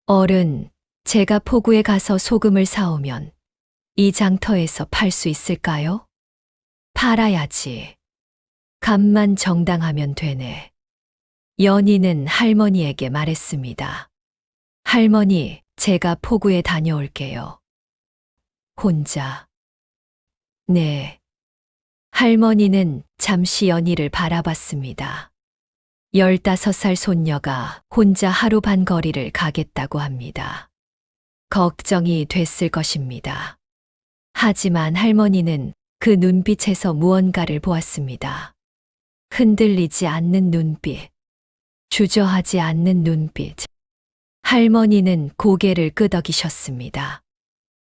어른, 제가 포구에 가서 소금을 사오면 이 장터에서 팔 수 있을까요? 팔아야지. 값만 정당하면 되네. 연희는 할머니에게 말했습니다. 할머니, 제가 포구에 다녀올게요. 혼자. 네. 할머니는 잠시 연희를 바라봤습니다. 15살 손녀가 혼자 하루 반 거리를 가겠다고 합니다. 걱정이 됐을 것입니다. 하지만 할머니는 그 눈빛에서 무언가를 보았습니다. 흔들리지 않는 눈빛, 주저하지 않는 눈빛. 할머니는 고개를 끄덕이셨습니다.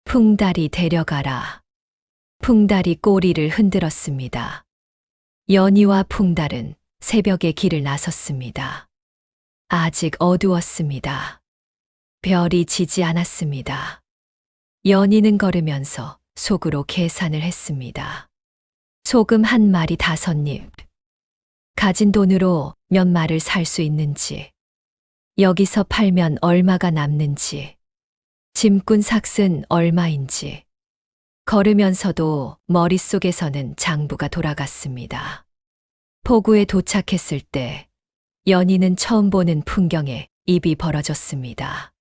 풍달이 데려가라. 풍달이 꼬리를 흔들었습니다. 연희와 풍달은 새벽에 길을 나섰습니다. 아직 어두웠습니다. 별이 지지 않았습니다. 연희는 걸으면서 속으로 계산을 했습니다. 소금 한 마리 5잎. 가진 돈으로 몇 마를 살 수 있는지, 여기서 팔면 얼마가 남는지, 짐꾼 삭은 얼마인지. 걸으면서도 머릿속에서는 장부가 돌아갔습니다. 포구에 도착했을 때 연희는 처음 보는 풍경에 입이 벌어졌습니다.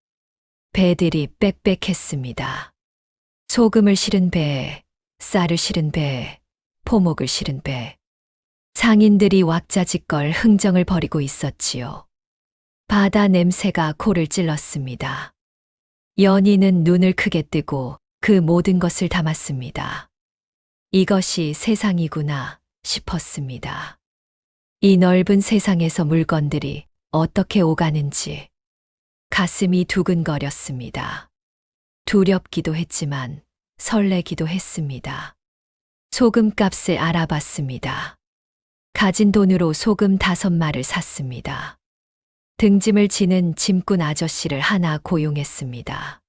배들이 빽빽했습니다. 소금을 실은 배, 쌀을 실은 배, 포목을 실은 배. 상인들이 왁자지껄 흥정을 벌이고 있었지요. 바다 냄새가 코를 찔렀습니다. 연희는 눈을 크게 뜨고 그 모든 것을 담았습니다. 이것이 세상이구나 싶었습니다. 이 넓은 세상에서 물건들이 어떻게 오가는지 가슴이 두근거렸습니다. 두렵기도 했지만 설레기도 했습니다. 소금값을 알아봤습니다. 가진 돈으로 소금 5마를 샀습니다. 등짐을 지는 짐꾼 아저씨를 하나 고용했습니다.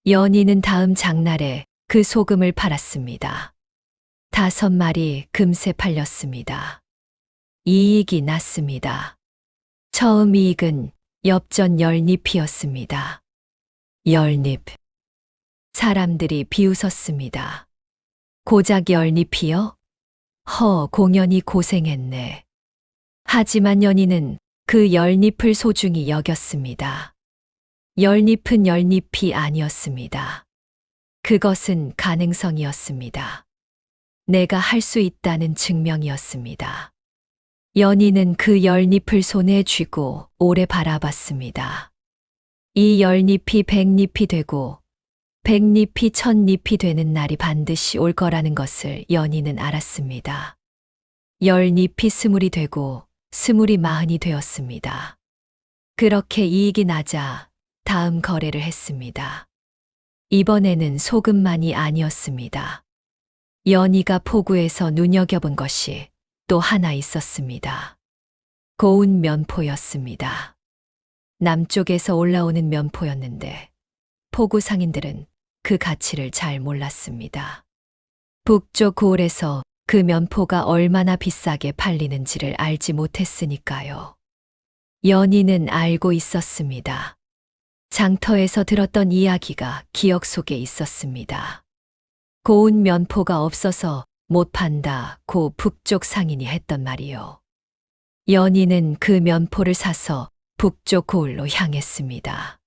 연희는 다음 장날에 그 소금을 팔았습니다. 5마리 금세 팔렸습니다. 이익이 났습니다. 처음 이익은 엽전 10잎이었습니다. 10잎. 사람들이 비웃었습니다. 고작 10잎이요? 공연히 고생했네. 하지만 연희는 그 10잎을 소중히 여겼습니다. 10잎은 10잎이 아니었습니다. 그것은 가능성이었습니다. 내가 할 수 있다는 증명이었습니다. 연희는 그 10잎을 손에 쥐고 오래 바라봤습니다. 이 10잎이 100잎이 되고 100잎이 1000잎이 되는 날이 반드시 올 거라는 것을 연희는 알았습니다. 10잎이 20이 되고 20이 40이 되었습니다. 그렇게 이익이 나자 다음 거래를 했습니다. 이번에는 소금만이 아니었습니다. 연희가 포구에서 눈여겨본 것이 또 하나 있었습니다. 고운 면포였습니다. 남쪽에서 올라오는 면포였는데 포구 상인들은 그 가치를 잘 몰랐습니다. 북쪽 고을에서 그 면포가 얼마나 비싸게 팔리는지를 알지 못했으니까요. 연희는 알고 있었습니다. 장터에서 들었던 이야기가 기억 속에 있었습니다. 고운 면포가 없어서 못 판다고 북쪽 상인이 했던 말이요. 연희는 그 면포를 사서 북쪽 고을로 향했습니다.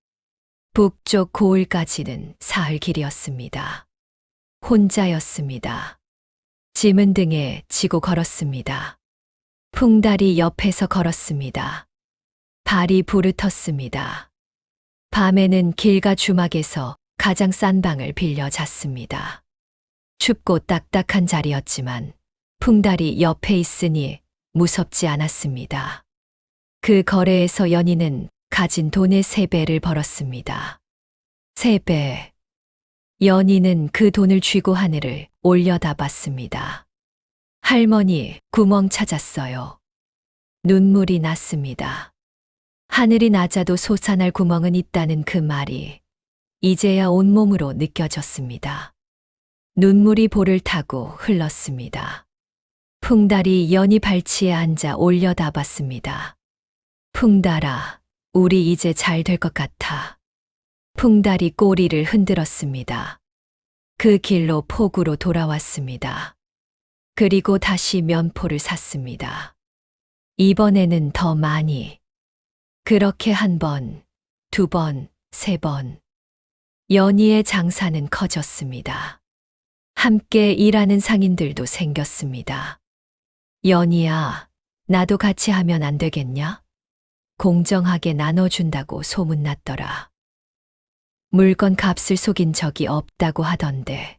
북쪽 고을까지는 사흘 길이었습니다. 혼자였습니다. 짐은 등에 지고 걸었습니다. 풍달이 옆에서 걸었습니다. 발이 부르텄습니다. 밤에는 길가 주막에서 가장 싼 방을 빌려 잤습니다. 춥고 딱딱한 자리였지만 풍달이 옆에 있으니 무섭지 않았습니다. 그 거래에서 연희는 가진 돈의 3배를 벌었습니다. 3배. 연희는 그 돈을 쥐고 하늘을 올려다봤습니다. 할머니, 구멍 찾았어요. 눈물이 났습니다. 하늘이 낮아도 솟아날 구멍은 있다는 그 말이 이제야 온몸으로 느껴졌습니다. 눈물이 볼을 타고 흘렀습니다. 풍달이 연희 발치에 앉아 올려다봤습니다. 풍달아, 우리 이제 잘 될 것 같아. 풍달이 꼬리를 흔들었습니다. 그 길로 포구로 돌아왔습니다. 그리고 다시 면포를 샀습니다. 이번에는 더 많이. 그렇게 1번, 2번, 3번. 연희의 장사는 커졌습니다. 함께 일하는 상인들도 생겼습니다. 연희야, 나도 같이 하면 안 되겠냐? 공정하게 나눠준다고 소문났더라. 물건 값을 속인 적이 없다고 하던데.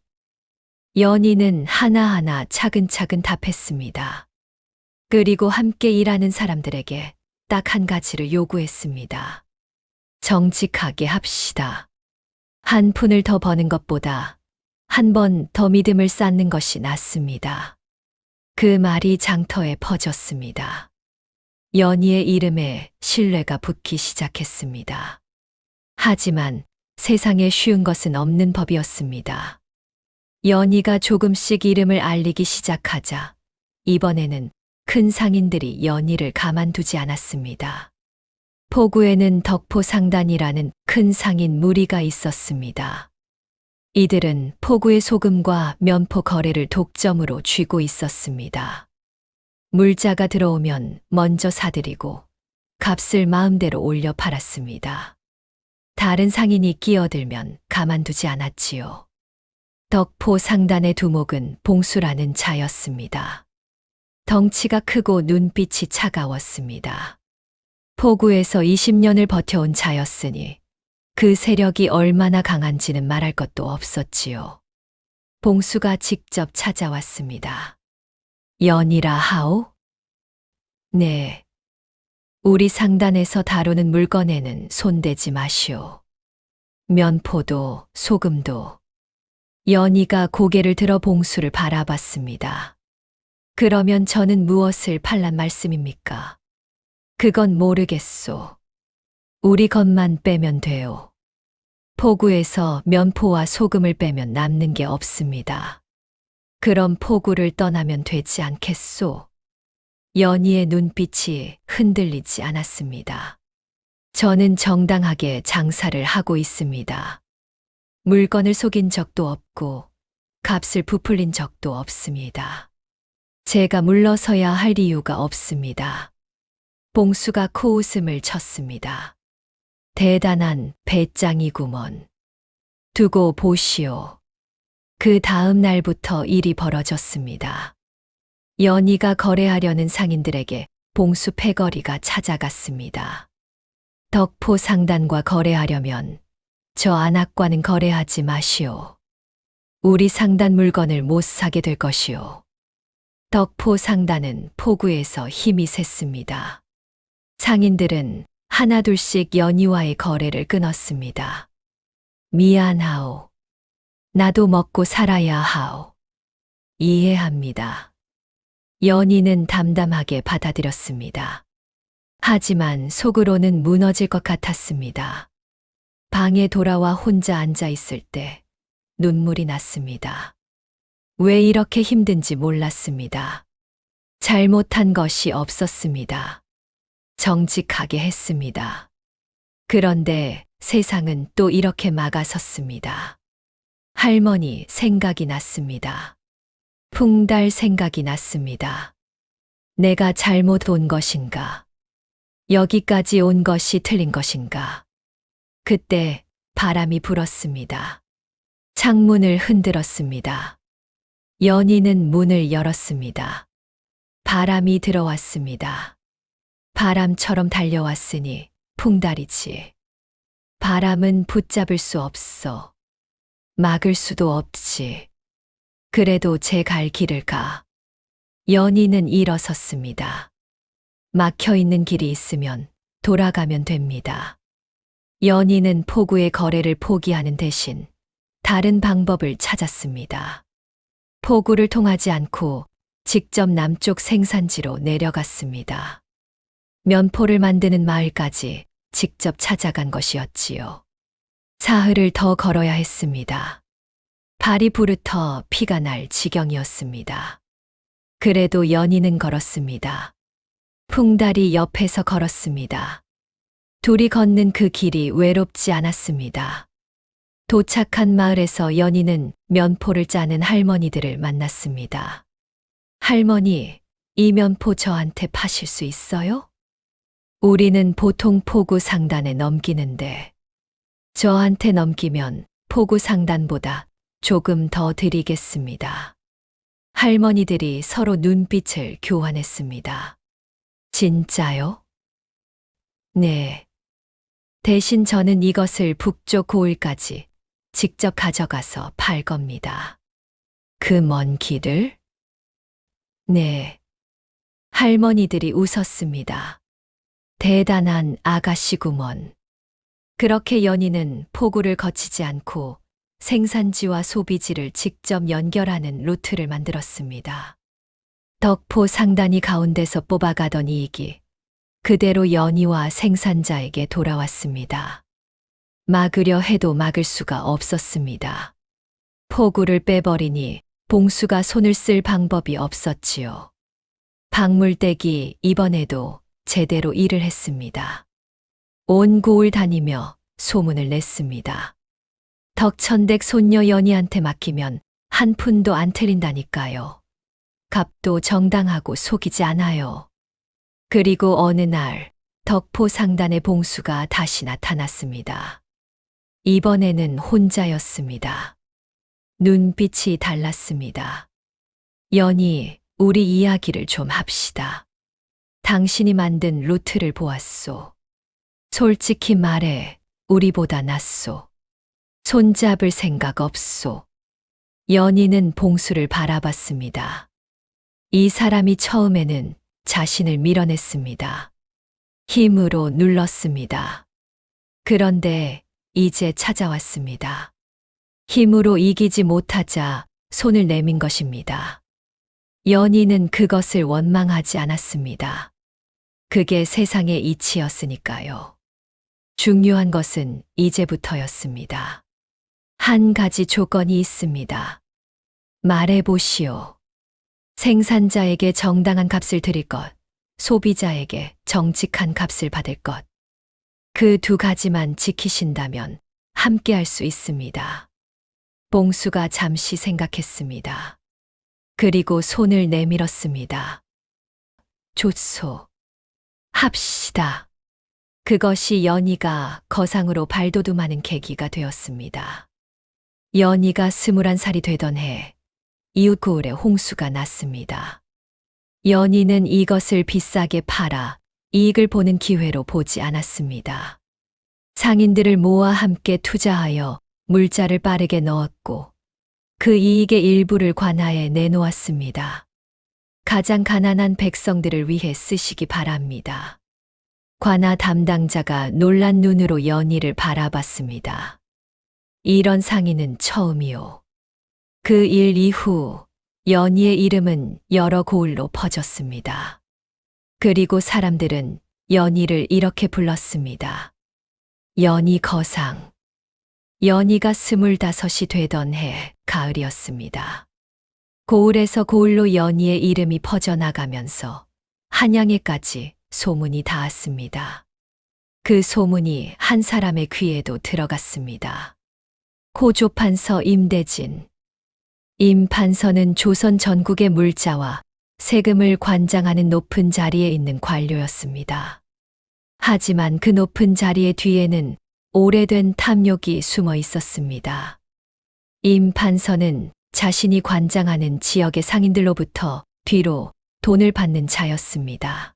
연희는 하나하나 차근차근 답했습니다. 그리고 함께 일하는 사람들에게 딱 한 가지를 요구했습니다. 정직하게 합시다. 한 푼을 더 버는 것보다 한 번 더 믿음을 쌓는 것이 낫습니다. 그 말이 장터에 퍼졌습니다. 연희의 이름에 신뢰가 붙기 시작했습니다. 하지만 세상에 쉬운 것은 없는 법이었습니다. 연희가 조금씩 이름을 알리기 시작하자 이번에는 큰 상인들이 연희를 가만두지 않았습니다. 포구에는 덕포상단이라는 큰 상인 무리가 있었습니다. 이들은 포구의 소금과 면포 거래를 독점으로 쥐고 있었습니다. 물자가 들어오면 먼저 사들이고 값을 마음대로 올려 팔았습니다. 다른 상인이 끼어들면 가만두지 않았지요. 덕포 상단의 두목은 봉수라는 자였습니다. 덩치가 크고 눈빛이 차가웠습니다. 포구에서 20년을 버텨온 자였으니 그 세력이 얼마나 강한지는 말할 것도 없었지요. 봉수가 직접 찾아왔습니다. 연이라 하오? 네. 우리 상단에서 다루는 물건에는 손대지 마시오. 면포도 소금도. 연희가 고개를 들어 봉수를 바라봤습니다. 그러면 저는 무엇을 팔란 말씀입니까? 그건 모르겠소. 우리 것만 빼면 돼요. 포구에서 면포와 소금을 빼면 남는 게 없습니다. 그럼 포구를 떠나면 되지 않겠소? 연희의 눈빛이 흔들리지 않았습니다. 저는 정당하게 장사를 하고 있습니다. 물건을 속인 적도 없고 값을 부풀린 적도 없습니다. 제가 물러서야 할 이유가 없습니다. 봉수가 코웃음을 쳤습니다. 대단한 배짱이구먼. 두고 보시오. 그 다음 날부터 일이 벌어졌습니다. 연희가 거래하려는 상인들에게 봉수 패거리가 찾아갔습니다. 덕포 상단과 거래하려면 저 안악과는 거래하지 마시오. 우리 상단 물건을 못 사게 될 것이오. 덕포 상단은 포구에서 힘이 셌습니다. 상인들은 하나둘씩 연희와의 거래를 끊었습니다. 미안하오. 나도 먹고 살아야 하오. 이해합니다. 연희는 담담하게 받아들였습니다. 하지만 속으로는 무너질 것 같았습니다. 방에 돌아와 혼자 앉아 있을 때 눈물이 났습니다. 왜 이렇게 힘든지 몰랐습니다. 잘못한 것이 없었습니다. 정직하게 했습니다. 그런데 세상은 또 이렇게 막아섰습니다. 할머니 생각이 났습니다. 풍달 생각이 났습니다. 내가 잘못 온 것인가? 여기까지 온 것이 틀린 것인가? 그때 바람이 불었습니다. 창문을 흔들었습니다. 연희는 문을 열었습니다. 바람이 들어왔습니다. 바람처럼 달려왔으니 풍달이지. 바람은 붙잡을 수 없어. 막을 수도 없지. 그래도 제 갈 길을 가. 연희는 일어섰습니다. 막혀 있는 길이 있으면 돌아가면 됩니다. 연희는 포구의 거래를 포기하는 대신 다른 방법을 찾았습니다. 포구를 통하지 않고 직접 남쪽 생산지로 내려갔습니다. 면포를 만드는 마을까지 직접 찾아간 것이었지요. 사흘을 더 걸어야 했습니다. 발이 부르터 피가 날 지경이었습니다. 그래도 연희는 걸었습니다. 풍달이 옆에서 걸었습니다. 둘이 걷는 그 길이 외롭지 않았습니다. 도착한 마을에서 연희는 면포를 짜는 할머니들을 만났습니다. 할머니, 이 면포 저한테 파실 수 있어요? 우리는 보통 포구 상단에 넘기는데 저한테 넘기면 포구 상단보다 조금 더 드리겠습니다. 할머니들이 서로 눈빛을 교환했습니다. 진짜요? 네. 대신 저는 이것을 북쪽 고을까지 직접 가져가서 팔 겁니다. 그 먼 길을? 네. 할머니들이 웃었습니다. 대단한 아가씨구먼. 그렇게 연희는 포구를 거치지 않고 생산지와 소비지를 직접 연결하는 루트를 만들었습니다. 덕포 상단이 가운데서 뽑아가던 이익이 그대로 연희와 생산자에게 돌아왔습니다. 막으려 해도 막을 수가 없었습니다. 포구를 빼버리니 봉수가 손을 쓸 방법이 없었지요. 박물댁이 이번에도 제대로 일을 했습니다. 온 고을 다니며 소문을 냈습니다. 덕천댁 손녀 연희한테 맡기면 한 푼도 안 틀린다니까요. 값도 정당하고 속이지 않아요. 그리고 어느 날 덕포 상단의 봉수가 다시 나타났습니다. 이번에는 혼자였습니다. 눈빛이 달랐습니다. 연희, 우리 이야기를 좀 합시다. 당신이 만든 루트를 보았소. 솔직히 말해, 우리보다 낫소. 손잡을 생각 없소. 연희는 봉수를 바라봤습니다. 이 사람이 처음에는 자신을 밀어냈습니다. 힘으로 눌렀습니다. 그런데 이제 찾아왔습니다. 힘으로 이기지 못하자 손을 내민 것입니다. 연희는 그것을 원망하지 않았습니다. 그게 세상의 이치였으니까요. 중요한 것은 이제부터였습니다. 한 가지 조건이 있습니다. 말해보시오. 생산자에게 정당한 값을 드릴 것, 소비자에게 정직한 값을 받을 것. 그 두 가지만 지키신다면 함께 할 수 있습니다. 봉수가 잠시 생각했습니다. 그리고 손을 내밀었습니다. 좋소. 합시다. 그것이 연희가 거상으로 발돋움하는 계기가 되었습니다. 연희가 21살이 되던 해, 이웃 고을에 홍수가 났습니다. 연희는 이것을 비싸게 팔아 이익을 보는 기회로 보지 않았습니다. 상인들을 모아 함께 투자하여 물자를 빠르게 넣었고 그 이익의 일부를 관아에 내놓았습니다. 가장 가난한 백성들을 위해 쓰시기 바랍니다. 관아 담당자가 놀란 눈으로 연희를 바라봤습니다. 이런 상인은 처음이요. 그 일 이후 연희의 이름은 여러 고을로 퍼졌습니다. 그리고 사람들은 연희를 이렇게 불렀습니다. 연희 거상. 연희가 25이 되던 해 가을이었습니다. 고을에서 고을로 연희의 이름이 퍼져나가면서 한양에까지 소문이 닿았습니다. 그 소문이 한 사람의 귀에도 들어갔습니다. 고조판서 임대진. 임 판서는 조선 전국의 물자와 세금을 관장하는 높은 자리에 있는 관료였습니다. 하지만 그 높은 자리의 뒤에는 오래된 탐욕이 숨어 있었습니다. 임 판서는 자신이 관장하는 지역의 상인들로부터 뒤로 돈을 받는 자였습니다.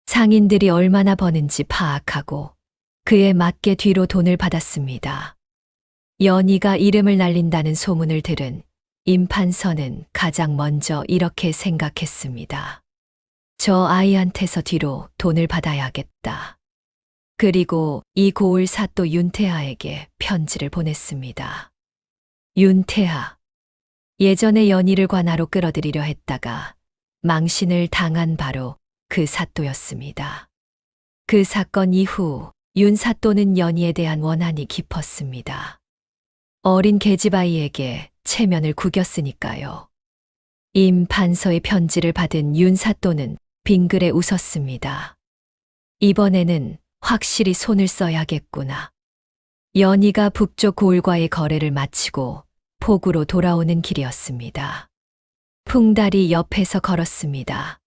상인들이 얼마나 버는지 파악하고 그에 맞게 뒤로 돈을 받았습니다. 연희가 이름을 날린다는 소문을 들은 임 판서는 가장 먼저 이렇게 생각했습니다. 저 아이한테서 뒤로 돈을 받아야겠다. 그리고 이 고을 사또 윤태하에게 편지를 보냈습니다. 윤태하. 예전에 연희를 관아로 끌어들이려 했다가 망신을 당한 바로 그 사또였습니다. 그 사건 이후 윤 사또는 연희에 대한 원한이 깊었습니다. 어린 계집아이에게 체면을 구겼으니까요. 임 판서의 편지를 받은 윤 사또는 빙그레 웃었습니다. 이번에는 확실히 손을 써야겠구나. 연희가 북쪽 고을과의 거래를 마치고 포구로 돌아오는 길이었습니다. 풍달이 옆에서 걸었습니다.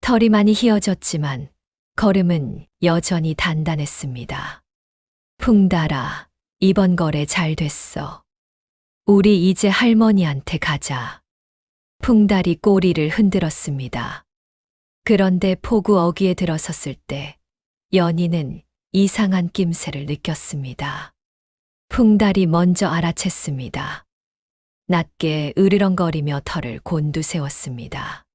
털이 많이 휘어졌지만 걸음은 여전히 단단했습니다. 풍달아, 이번 거래 잘 됐어. 우리 이제 할머니한테 가자. 풍달이 꼬리를 흔들었습니다. 그런데 포구 어귀에 들어섰을 때 연희는 이상한 낌새를 느꼈습니다. 풍달이 먼저 알아챘습니다. 낮게 으르렁거리며 털을 곤두세웠습니다.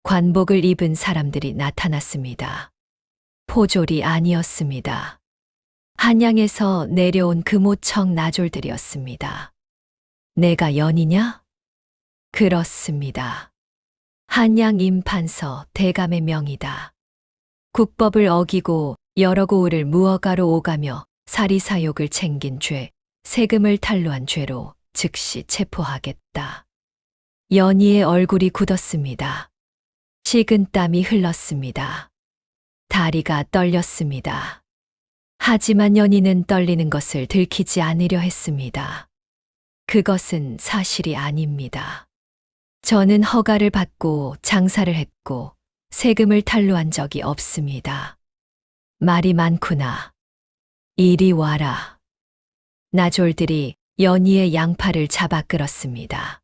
관복을 입은 사람들이 나타났습니다. 포졸이 아니었습니다. 한양에서 내려온 금오청 나졸들이었습니다. 내가 연희냐? 그렇습니다. 한양 임판서 대감의 명이다. 국법을 어기고 여러 고을을 무허가로 오가며 사리사욕을 챙긴 죄, 세금을 탈루한 죄로 즉시 체포하겠다. 연희의 얼굴이 굳었습니다. 식은땀이 흘렀습니다. 다리가 떨렸습니다. 하지만 연희는 떨리는 것을 들키지 않으려 했습니다. 그것은 사실이 아닙니다. 저는 허가를 받고 장사를 했고 세금을 탈루한 적이 없습니다. 말이 많구나. 이리 와라. 나졸들이 연희의 양팔을 잡아 끌었습니다.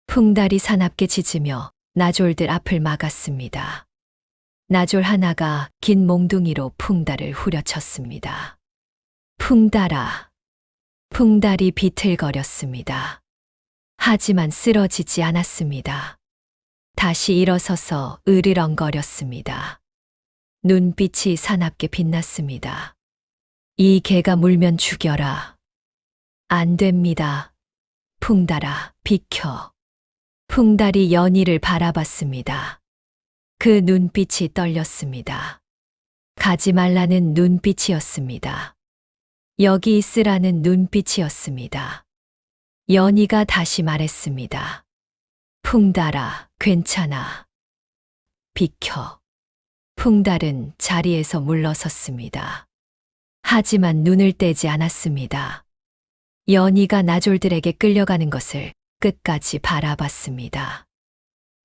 풍달이 사납게 짖으며 나졸들 앞을 막았습니다. 나졸 하나가 긴 몽둥이로 풍달을 후려쳤습니다. 풍달아. 풍달이 비틀거렸습니다. 하지만 쓰러지지 않았습니다. 다시 일어서서 으르렁거렸습니다. 눈빛이 사납게 빛났습니다. 이 개가 물면 죽여라. 안 됩니다. 풍달아, 비켜. 풍달이 연희를 바라봤습니다. 그 눈빛이 떨렸습니다. 가지 말라는 눈빛이었습니다. 여기 있으라는 눈빛이었습니다. 연희가 다시 말했습니다. 풍달아, 괜찮아. 비켜. 풍달은 자리에서 물러섰습니다. 하지만 눈을 떼지 않았습니다. 연희가 나졸들에게 끌려가는 것을 끝까지 바라봤습니다.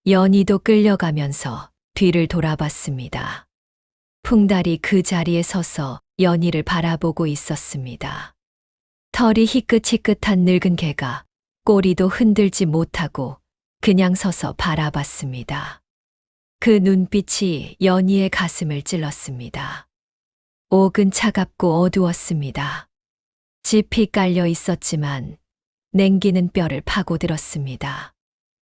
연희도 끌려가면서 뒤를 돌아봤습니다. 풍달이 그 자리에 서서 연희를 바라보고 있었습니다. 털이 희끗희끗한 늙은 개가 꼬리도 흔들지 못하고 그냥 서서 바라봤습니다. 그 눈빛이 연희의 가슴을 찔렀습니다. 옥은 차갑고 어두웠습니다. 짚이 깔려 있었지만 냉기는 뼈를 파고들었습니다.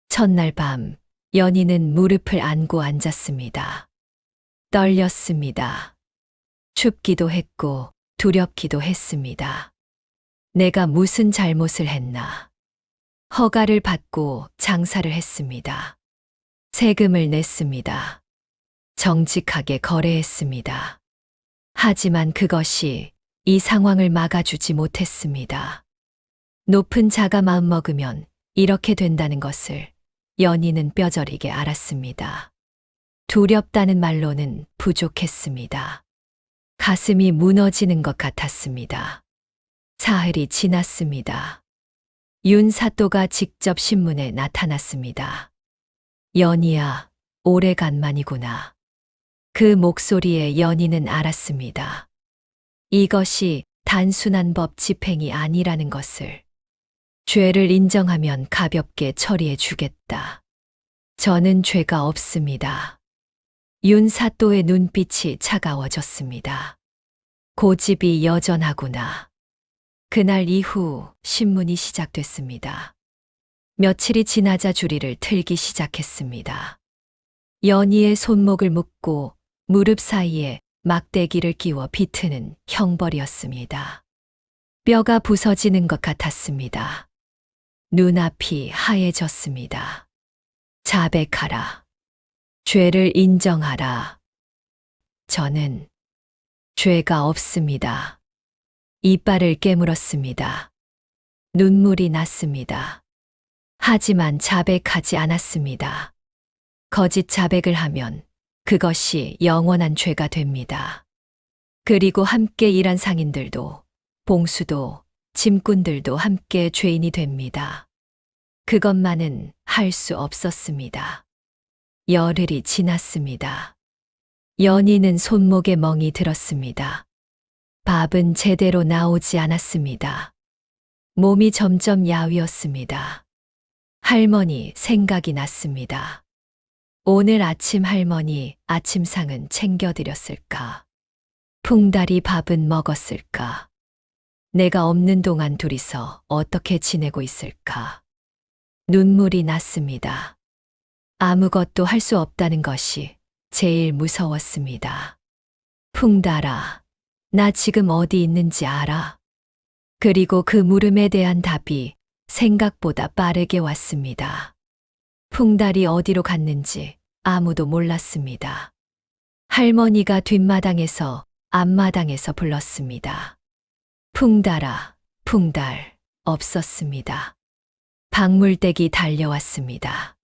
첫날 밤 연희는 무릎을 안고 앉았습니다. 떨렸습니다. 춥기도 했고 두렵기도 했습니다. 내가 무슨 잘못을 했나. 허가를 받고 장사를 했습니다. 세금을 냈습니다. 정직하게 거래했습니다. 하지만 그것이 이 상황을 막아주지 못했습니다. 높은 자가 마음먹으면 이렇게 된다는 것을 연희는 뼈저리게 알았습니다. 두렵다는 말로는 부족했습니다. 가슴이 무너지는 것 같았습니다. 사흘이 지났습니다. 윤사또가 직접 신문에 나타났습니다. 연희야, 오래간만이구나. 그 목소리에 연희는 알았습니다. 이것이 단순한 법 집행이 아니라는 것을. 죄를 인정하면 가볍게 처리해 주겠다. 저는 죄가 없습니다. 윤사또의 눈빛이 차가워졌습니다. 고집이 여전하구나. 그날 이후 신문이 시작됐습니다. 며칠이 지나자 주리를 틀기 시작했습니다. 연희의 손목을 묶고 무릎 사이에 막대기를 끼워 비트는 형벌이었습니다. 뼈가 부서지는 것 같았습니다. 눈앞이 하얘졌습니다. 자백하라. 죄를 인정하라. 저는 죄가 없습니다. 이빨을 깨물었습니다. 눈물이 났습니다. 하지만 자백하지 않았습니다. 거짓 자백을 하면 그것이 영원한 죄가 됩니다. 그리고 함께 일한 상인들도, 봉수도, 짐꾼들도 함께 죄인이 됩니다. 그것만은 할 수 없었습니다. 열흘이 지났습니다. 연희는 손목에 멍이 들었습니다. 밥은 제대로 나오지 않았습니다. 몸이 점점 야위었습니다. 할머니 생각이 났습니다. 오늘 아침 할머니 아침상은 챙겨드렸을까? 풍달이 밥은 먹었을까? 내가 없는 동안 둘이서 어떻게 지내고 있을까? 눈물이 났습니다. 아무것도 할 수 없다는 것이 제일 무서웠습니다. 풍달아, 나 지금 어디 있는지 알아? 그리고 그 물음에 대한 답이 생각보다 빠르게 왔습니다. 풍달이 어디로 갔는지 아무도 몰랐습니다. 할머니가 뒷마당에서 앞마당에서 불렀습니다. 풍달아, 풍달, 없었습니다. 박물댁이 달려왔습니다.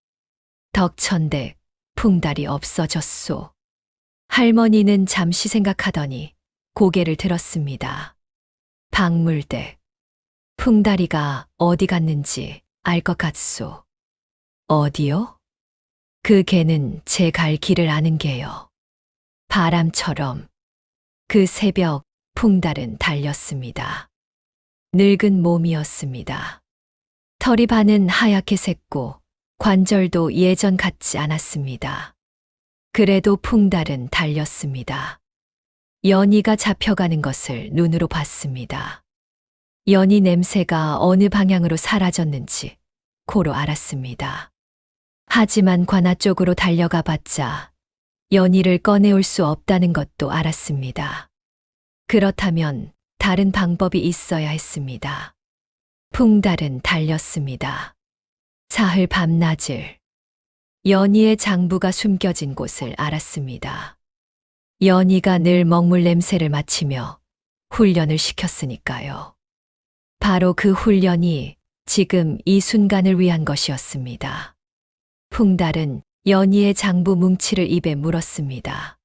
덕천댁, 풍달이 없어졌소. 할머니는 잠시 생각하더니 고개를 들었습니다. 박물댁, 풍달이가 어디 갔는지 알 것 같소. 어디요? 그 개는 제 갈 길을 아는 개요. 바람처럼. 그 새벽 풍달은 달렸습니다. 늙은 몸이었습니다. 털이 반은 하얗게 샜고 관절도 예전 같지 않았습니다. 그래도 풍달은 달렸습니다. 연희가 잡혀가는 것을 눈으로 봤습니다. 연희 냄새가 어느 방향으로 사라졌는지 코로 알았습니다. 하지만 관아 쪽으로 달려가 봤자 연희를 꺼내올 수 없다는 것도 알았습니다. 그렇다면 다른 방법이 있어야 했습니다. 풍달은 달렸습니다. 사흘 밤낮을 연희의 장부가 숨겨진 곳을 알았습니다. 연희가 늘 먹물 냄새를 맡으며 훈련을 시켰으니까요. 바로 그 훈련이 지금 이 순간을 위한 것이었습니다. 풍달은 연희의 장부 뭉치를 입에 물었습니다.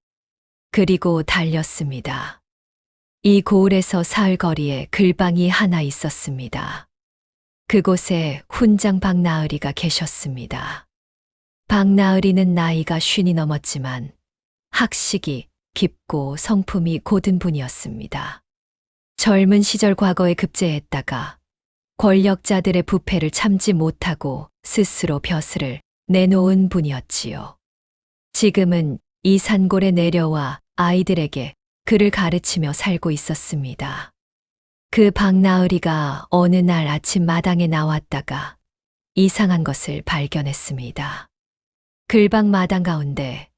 그리고 달렸습니다. 이 고을에서 사흘 거리에 글방이 하나 있었습니다. 그곳에 훈장 박나으리가 계셨습니다. 박나으리는 나이가 50이 넘었지만 학식이 깊고 성품이 고든 분이었습니다. 젊은 시절 과거에 급제했다가 권력자들의 부패를 참지 못하고 스스로 벼슬을 내놓은 분이었지요. 지금은 이 산골에 내려와 아이들에게 글을 가르치며 살고 있었습니다. 그 박나으리가 어느 날 아침 마당에 나왔다가 이상한 것을 발견했습니다. 글방 마당 가운데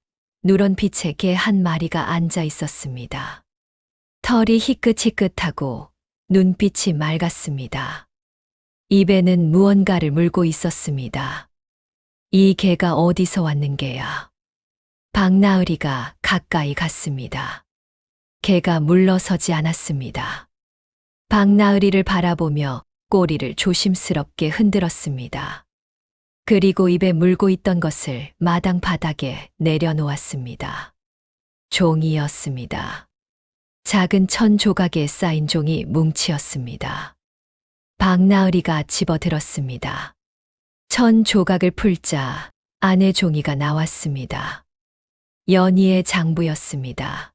누런 빛에 개 한 마리가 앉아 있었습니다. 털이 희끗희끗하고 눈빛이 맑았습니다. 입에는 무언가를 물고 있었습니다. 이 개가 어디서 왔는 게야? 박나으리가 가까이 갔습니다. 개가 물러서지 않았습니다. 박나으리를 바라보며 꼬리를 조심스럽게 흔들었습니다. 그리고 입에 물고 있던 것을 마당 바닥에 내려놓았습니다. 종이였습니다. 작은 천 조각에 쌓인 종이 뭉치였습니다. 박나으리가 집어들었습니다. 천 조각을 풀자 안에 종이가 나왔습니다. 연희의 장부였습니다.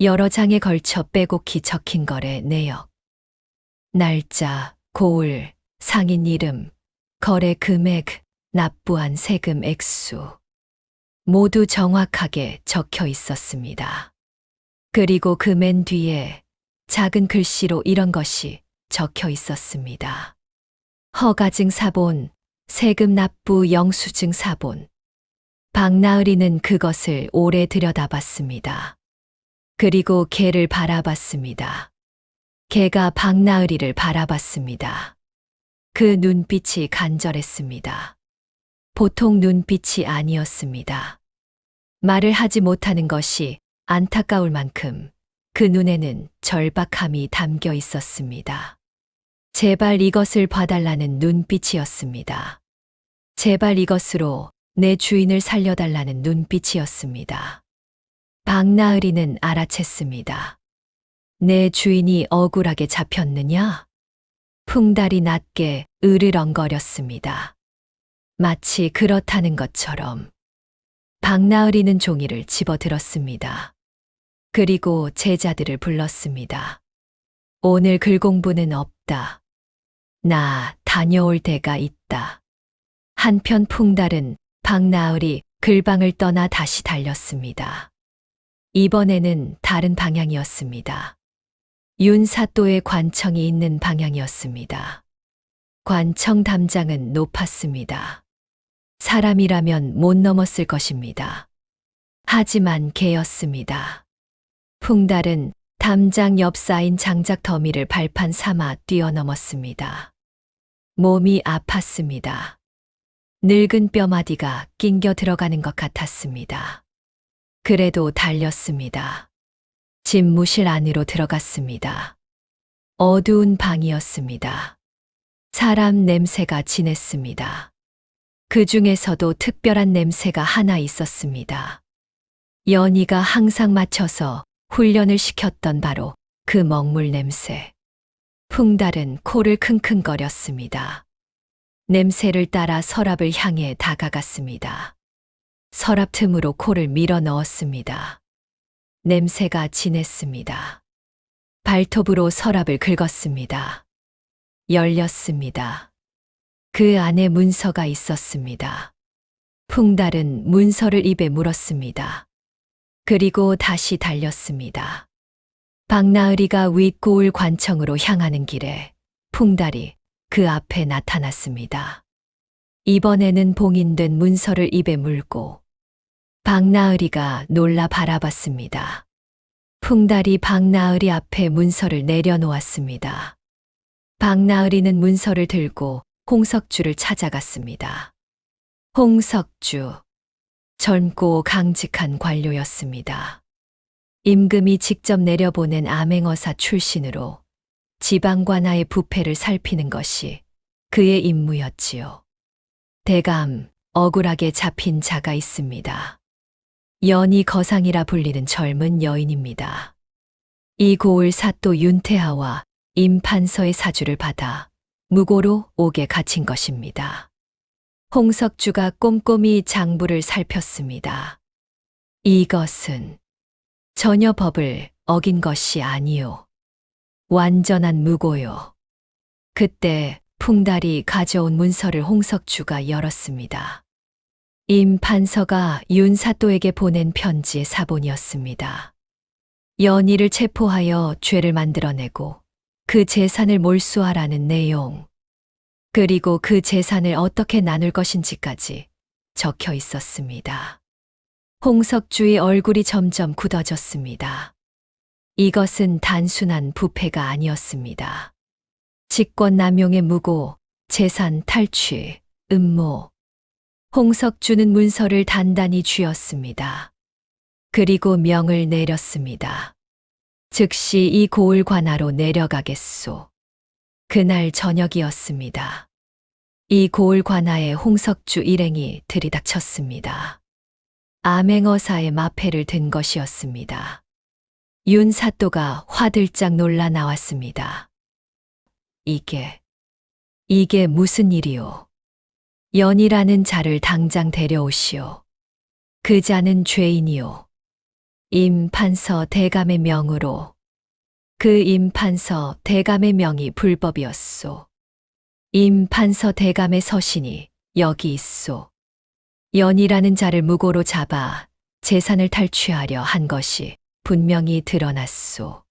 여러 장에 걸쳐 빼곡히 적힌 거래 내역. 날짜, 고을, 상인 이름, 거래 금액, 납부한 세금 액수. 모두 정확하게 적혀 있었습니다. 그리고 그 맨 뒤에 작은 글씨로 이런 것이 적혀 있었습니다. 허가증 사본, 세금 납부 영수증 사본. 박나으리는 그것을 오래 들여다봤습니다. 그리고 개를 바라봤습니다. 개가 박나으리를 바라봤습니다. 그 눈빛이 간절했습니다. 보통 눈빛이 아니었습니다. 말을 하지 못하는 것이 안타까울 만큼 그 눈에는 절박함이 담겨 있었습니다. 제발 이것을 봐달라는 눈빛이었습니다. 제발 이것으로 내 주인을 살려달라는 눈빛이었습니다. 박나으리는 알아챘습니다. 내 주인이 억울하게 잡혔느냐? 풍달이 낮게 으르렁거렸습니다. 마치 그렇다는 것처럼. 박나으리는 종이를 집어들었습니다. 그리고 제자들을 불렀습니다. 오늘 글 공부는 없다. 나 다녀올 데가 있다. 한편 풍달은 박나으리 글방을 떠나 다시 달렸습니다. 이번에는 다른 방향이었습니다. 윤사또의 관청이 있는 방향이었습니다. 관청 담장은 높았습니다. 사람이라면 못 넘었을 것입니다. 하지만 개였습니다. 풍달은 담장 옆 쌓인 장작 더미를 발판 삼아 뛰어넘었습니다. 몸이 아팠습니다. 늙은 뼈마디가 낑겨 들어가는 것 같았습니다. 그래도 달렸습니다. 집무실 안으로 들어갔습니다. 어두운 방이었습니다. 사람 냄새가 진했습니다. 그 중에서도 특별한 냄새가 하나 있었습니다. 연희가 항상 맞춰서 훈련을 시켰던 바로 그 먹물 냄새. 풍달은 코를 킁킁거렸습니다. 냄새를 따라 서랍을 향해 다가갔습니다. 서랍 틈으로 코를 밀어 넣었습니다. 냄새가 진했습니다. 발톱으로 서랍을 긁었습니다. 열렸습니다. 그 안에 문서가 있었습니다. 풍달은 문서를 입에 물었습니다. 그리고 다시 달렸습니다. 박나으리가 윗고을 관청으로 향하는 길에 풍달이 그 앞에 나타났습니다. 이번에는 봉인된 문서를 입에 물고 박나으리가 놀라 바라봤습니다. 풍달이 박나으리 앞에 문서를 내려놓았습니다. 박나으리는 문서를 들고 홍석주를 찾아갔습니다. 홍석주, 젊고 강직한 관료였습니다. 임금이 직접 내려보낸 암행어사 출신으로 지방관하의 부패를 살피는 것이 그의 임무였지요. 대감, 억울하게 잡힌 자가 있습니다. 연희 거상이라 불리는 젊은 여인입니다. 이 고을 사또 윤태하와 임판서의 사주를 받아 무고로 옥에 갇힌 것입니다. 홍석주가 꼼꼼히 장부를 살폈습니다. 이것은 전혀 법을 어긴 것이 아니요. 완전한 무고요. 그때 풍달이 가져온 문서를 홍석주가 열었습니다. 임 판서가 윤 사또에게 보낸 편지의 사본이었습니다. 연희를 체포하여 죄를 만들어내고 그 재산을 몰수하라는 내용, 그리고 그 재산을 어떻게 나눌 것인지까지 적혀 있었습니다. 홍석주의 얼굴이 점점 굳어졌습니다. 이것은 단순한 부패가 아니었습니다. 직권남용의 무고, 재산 탈취, 음모. 홍석주는 문서를 단단히 쥐었습니다. 그리고 명을 내렸습니다. 즉시 이 고을 관하로 내려가겠소. 그날 저녁이었습니다. 이 고을 관하에 홍석주 일행이 들이닥쳤습니다. 암행어사의 마패를 든 것이었습니다. 윤 사또가 화들짝 놀라 나왔습니다. 이게 무슨 일이오? 연희라는 자를 당장 데려오시오. 그 자는 죄인이오. 임판서 대감의 명으로. 그 임판서 대감의 명이 불법이었소. 임판서 대감의 서신이 여기 있소. 연희라는 자를 무고로 잡아 재산을 탈취하려 한 것이 분명히 드러났소.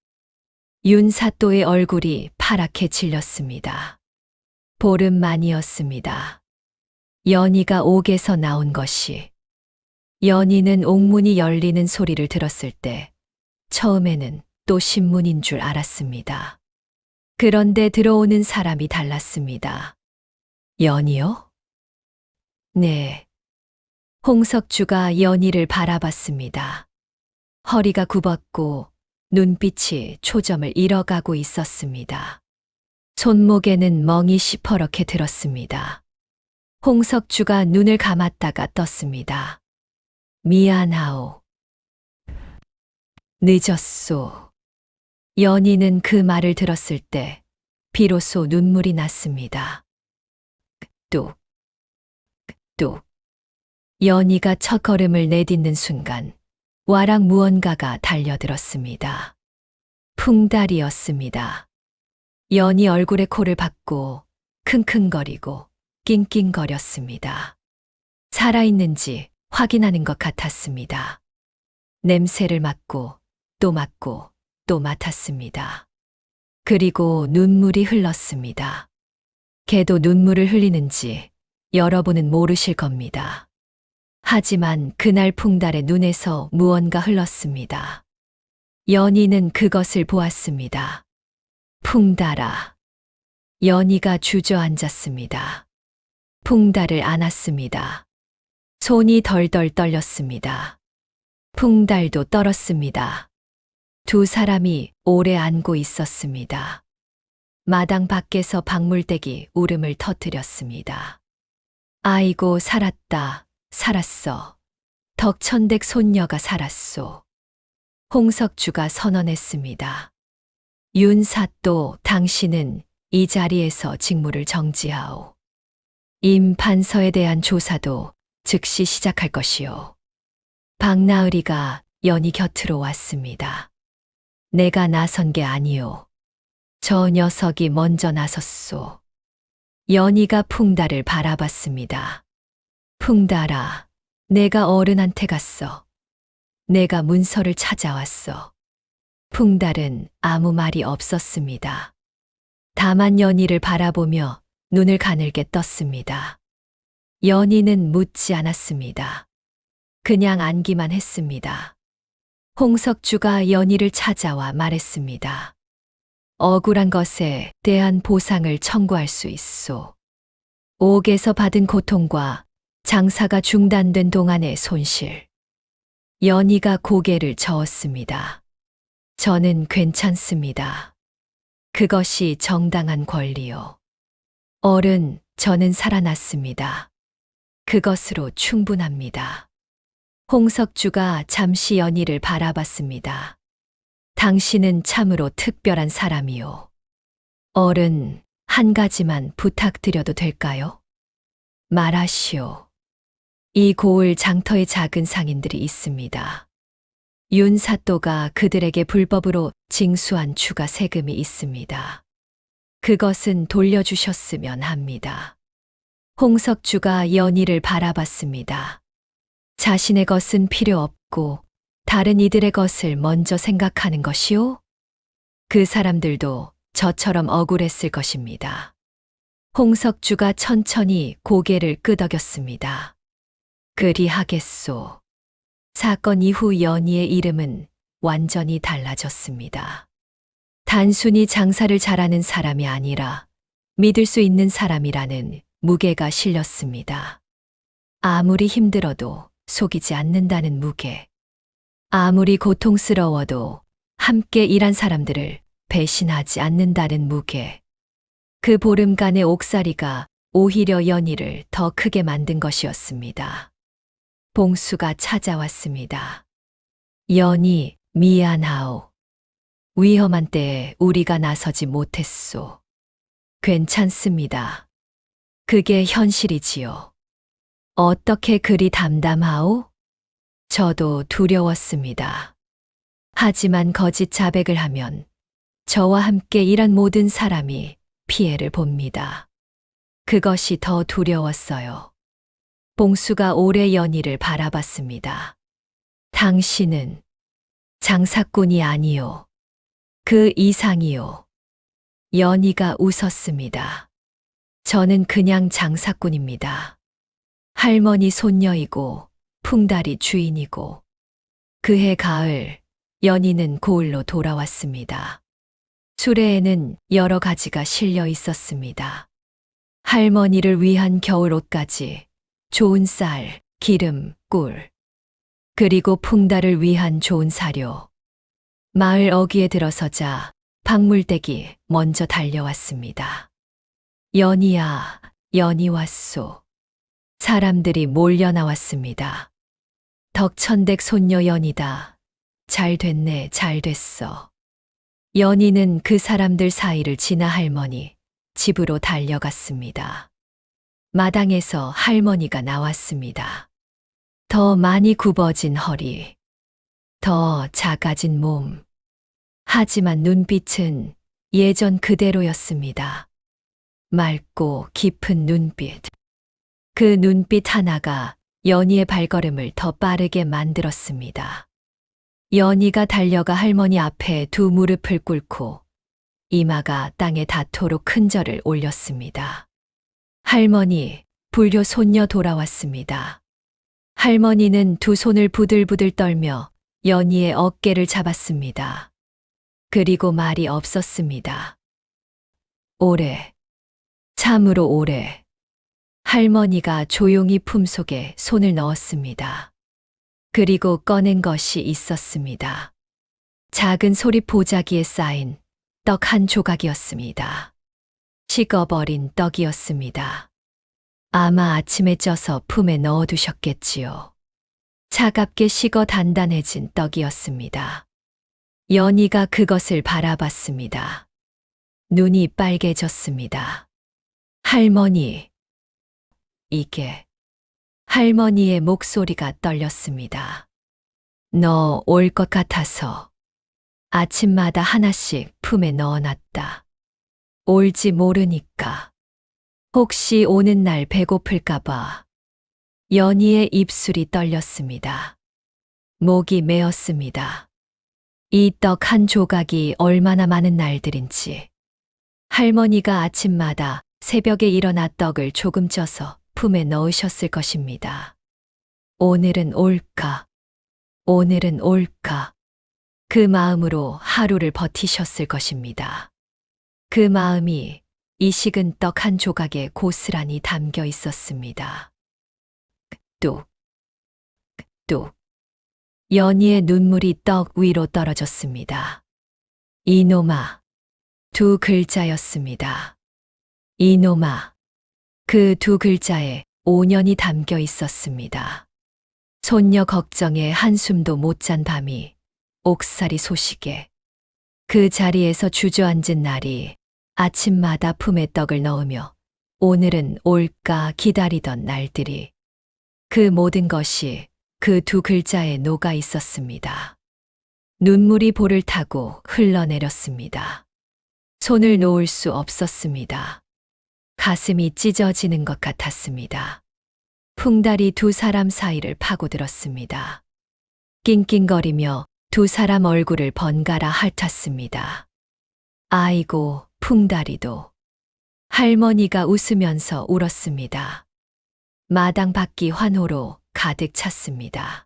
윤 사또의 얼굴이 파랗게 질렸습니다. 보름 만이었습니다. 연희가 옥에서 나온 것이. 연희는 옥문이 열리는 소리를 들었을 때 처음에는 또 신문인 줄 알았습니다. 그런데 들어오는 사람이 달랐습니다. 연희요? 네. 홍석주가 연희를 바라봤습니다. 허리가 굽었고 눈빛이 초점을 잃어가고 있었습니다. 손목에는 멍이 시퍼렇게 들었습니다. 홍석주가 눈을 감았다가 떴습니다. 미안하오. 늦었소. 연희는 그 말을 들었을 때 비로소 눈물이 났습니다. 뚝, 뚝. 연희가 첫 걸음을 내딛는 순간 와락 무언가가 달려들었습니다. 풍달이었습니다. 연희 얼굴에 코를 박고 킁킁거리고 낑낑거렸습니다. 살아있는지 확인하는 것 같았습니다. 냄새를 맡고 또 맡고 또 맡았습니다. 그리고 눈물이 흘렀습니다. 걔도 눈물을 흘리는지 여러분은 모르실 겁니다. 하지만 그날 풍달의 눈에서 무언가 흘렀습니다. 연희는 그것을 보았습니다. 풍달아. 연희가 주저앉았습니다. 풍달을 안았습니다. 손이 덜덜 떨렸습니다. 풍달도 떨었습니다. 두 사람이 오래 안고 있었습니다. 마당 밖에서 박물댁이 울음을 터뜨렸습니다. 아이고 살았다. 살았어. 덕천댁 손녀가 살았소. 홍석주가 선언했습니다. 윤 사또 당신은 이 자리에서 직무를 정지하오. 임 판서에 대한 조사도 즉시 시작할 것이오. 박나으리가 연희 곁으로 왔습니다. 내가 나선 게 아니오. 저 녀석이 먼저 나섰소. 연희가 풍달을 바라봤습니다. 풍달아, 내가 어른한테 갔어. 내가 문서를 찾아왔어. 풍달은 아무 말이 없었습니다. 다만 연희를 바라보며 눈을 가늘게 떴습니다. 연희는 묻지 않았습니다. 그냥 안기만 했습니다. 홍석주가 연희를 찾아와 말했습니다. 억울한 것에 대한 보상을 청구할 수 있소. 옥에서 받은 고통과 장사가 중단된 동안의 손실. 연희가 고개를 저었습니다. 저는 괜찮습니다. 그것이 정당한 권리요. 어른, 저는 살아났습니다. 그것으로 충분합니다. 홍석주가 잠시 연희를 바라봤습니다. 당신은 참으로 특별한 사람이요. 어른, 한 가지만 부탁드려도 될까요? 말하시오. 이 고을 장터에 작은 상인들이 있습니다. 윤사또가 그들에게 불법으로 징수한 추가 세금이 있습니다. 그것은 돌려주셨으면 합니다. 홍석주가 연희를 바라봤습니다. 자신의 것은 필요 없고 다른 이들의 것을 먼저 생각하는 것이요? 그 사람들도 저처럼 억울했을 것입니다. 홍석주가 천천히 고개를 끄덕였습니다. 그리하겠소. 사건 이후 연희의 이름은 완전히 달라졌습니다. 단순히 장사를 잘하는 사람이 아니라 믿을 수 있는 사람이라는 무게가 실렸습니다. 아무리 힘들어도 속이지 않는다는 무게. 아무리 고통스러워도 함께 일한 사람들을 배신하지 않는다는 무게. 그 보름간의 옥살이가 오히려 연희를 더 크게 만든 것이었습니다. 봉수가 찾아왔습니다. 연희, 미안하오. 위험한 때에 우리가 나서지 못했소. 괜찮습니다. 그게 현실이지요. 어떻게 그리 담담하오? 저도 두려웠습니다. 하지만 거짓 자백을 하면 저와 함께 일한 모든 사람이 피해를 봅니다. 그것이 더 두려웠어요. 봉수가 오래 연희를 바라봤습니다. 당신은 장사꾼이 아니요. 그 이상이요. 연희가 웃었습니다. 저는 그냥 장사꾼입니다. 할머니 손녀이고 풍달이 주인이고. 그해 가을, 연희는 고을로 돌아왔습니다. 수레에는 여러 가지가 실려 있었습니다. 할머니를 위한 겨울옷까지, 좋은 쌀, 기름, 꿀, 그리고 풍달을 위한 좋은 사료. 마을 어귀에 들어서자 박물댁이 먼저 달려왔습니다. 연희야, 연희 왔소. 사람들이 몰려 나왔습니다. 덕천댁 손녀 연희다. 잘 됐네, 잘 됐어. 연희는 그 사람들 사이를 지나 할머니 집으로 달려갔습니다. 마당에서 할머니가 나왔습니다. 더 많이 굽어진 허리, 더 작아진 몸. 하지만 눈빛은 예전 그대로였습니다. 맑고 깊은 눈빛. 그 눈빛 하나가 연희의 발걸음을 더 빠르게 만들었습니다. 연희가 달려가 할머니 앞에 두 무릎을 꿇고 이마가 땅에 닿도록 큰 절을 올렸습니다. 할머니, 불효 손녀 돌아왔습니다. 할머니는 두 손을 부들부들 떨며 연희의 어깨를 잡았습니다. 그리고 말이 없었습니다. 오래, 참으로 오래. 할머니가 조용히 품속에 손을 넣었습니다. 그리고 꺼낸 것이 있었습니다. 작은 소리 보자기에 쌓인 떡 한 조각이었습니다. 식어버린 떡이었습니다. 아마 아침에 쪄서 품에 넣어두셨겠지요. 차갑게 식어 단단해진 떡이었습니다. 연희가 그것을 바라봤습니다. 눈이 빨개졌습니다. 할머니, 이게... 할머니의 목소리가 떨렸습니다. 너 올 것 같아서 아침마다 하나씩 품에 넣어놨다. 올지 모르니까. 혹시 오는 날 배고플까봐. 연희의 입술이 떨렸습니다. 목이 메었습니다. 이 떡 한 조각이 얼마나 많은 날들인지. 할머니가 아침마다 새벽에 일어나 떡을 조금 쪄서 품에 넣으셨을 것입니다. 오늘은 올까? 오늘은 올까? 그 마음으로 하루를 버티셨을 것입니다. 그 마음이 이 식은 떡 한 조각에 고스란히 담겨 있었습니다. 뚝, 뚝. 연희의 눈물이 떡 위로 떨어졌습니다. 이놈아. 두 글자였습니다. 이놈아. 그 두 글자에 5년이 담겨 있었습니다. 손녀 걱정에 한숨도 못 잔 밤이 옥살이 소식에 그 자리에서 주저앉은 날이 아침마다 품에 떡을 넣으며 오늘은 올까 기다리던 날들이 그 모든 것이 그 두 글자에 녹아 있었습니다. 눈물이 볼을 타고 흘러내렸습니다. 손을 놓을 수 없었습니다. 가슴이 찢어지는 것 같았습니다. 풍달이 두 사람 사이를 파고들었습니다. 낑낑거리며 두 사람 얼굴을 번갈아 핥았습니다. 아이고, 풍달이도. 할머니가 웃으면서 울었습니다. 마당 밖이 환호로 가득 찼습니다.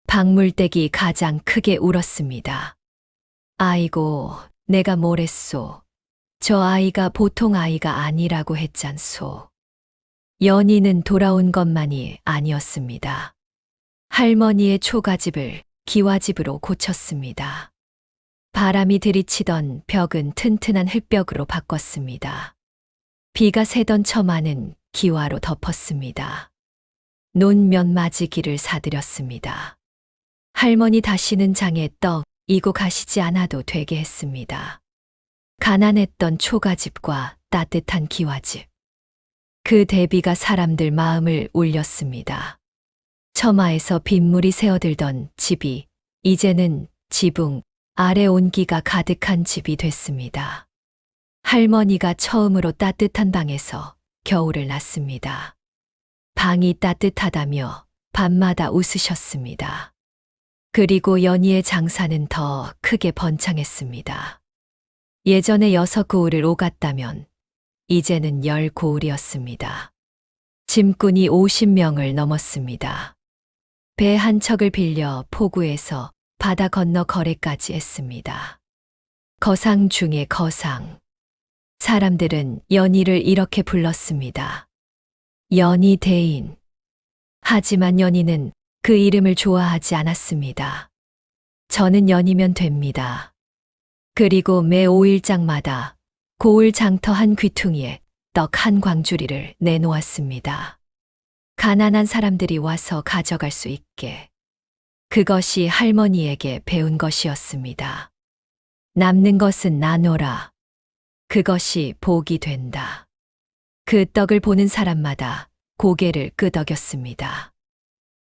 박물댁이 가장 크게 울었습니다. 아이고, 내가 뭘 했소. 저 아이가 보통 아이가 아니라고 했잖소. 연희는 돌아온 것만이 아니었습니다. 할머니의 초가집을 기와집으로 고쳤습니다. 바람이 들이치던 벽은 튼튼한 흙벽으로 바꿨습니다. 비가 새던 처마는 기와로 덮었습니다. 논면 맞이기를 사들였습니다. 할머니 다시는 장에 떡 이고 가시지 않아도 되게 했습니다. 가난했던 초가집과 따뜻한 기와집. 그 대비가 사람들 마음을 울렸습니다. 처마에서 빗물이 새어들던 집이 이제는 지붕 아래 온기가 가득한 집이 됐습니다. 할머니가 처음으로 따뜻한 방에서 겨울을 났습니다. 방이 따뜻하다며 밤마다 웃으셨습니다. 그리고 연희의 장사는 더 크게 번창했습니다. 예전에 6고을을 오갔다면 이제는 10고을이었습니다. 짐꾼이 50명을 넘었습니다. 배 한 척을 빌려 포구에서 바다 건너 거래까지 했습니다. 거상 중의 거상. 사람들은 연희를 이렇게 불렀습니다. 연희 대인. 하지만 연희는 그 이름을 좋아하지 않았습니다. 저는 연희면 됩니다. 그리고 매 5일장마다 고을 장터 한 귀퉁이에 떡 한 광주리를 내놓았습니다. 가난한 사람들이 와서 가져갈 수 있게. 그것이 할머니에게 배운 것이었습니다. 남는 것은 나눠라. 그것이 복이 된다. 그 떡을 보는 사람마다 고개를 끄덕였습니다.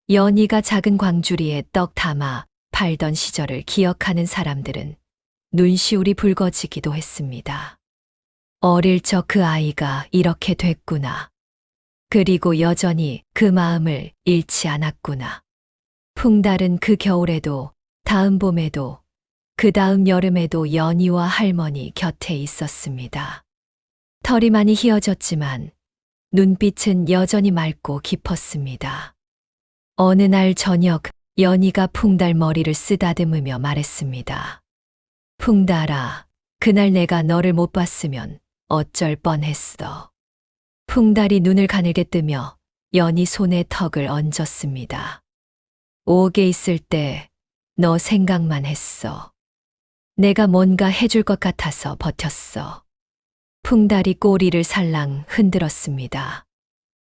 연희가 작은 광주리에 떡 담아 팔던 시절을 기억하는 사람들은 눈시울이 붉어지기도 했습니다. 어릴 적 그 아이가 이렇게 됐구나. 그리고 여전히 그 마음을 잃지 않았구나. 풍달은 그 겨울에도, 다음 봄에도, 그 다음 여름에도 연희와 할머니 곁에 있었습니다. 털이 많이 휘어졌지만 눈빛은 여전히 맑고 깊었습니다. 어느 날 저녁 연희가 풍달 머리를 쓰다듬으며 말했습니다. 풍달아, 그날 내가 너를 못 봤으면 어쩔 뻔했어. 풍달이 눈을 가늘게 뜨며 연희 손에 턱을 얹었습니다. 옥에 있을 때 너 생각만 했어. 내가 뭔가 해줄 것 같아서 버텼어. 풍달이 꼬리를 살랑 흔들었습니다.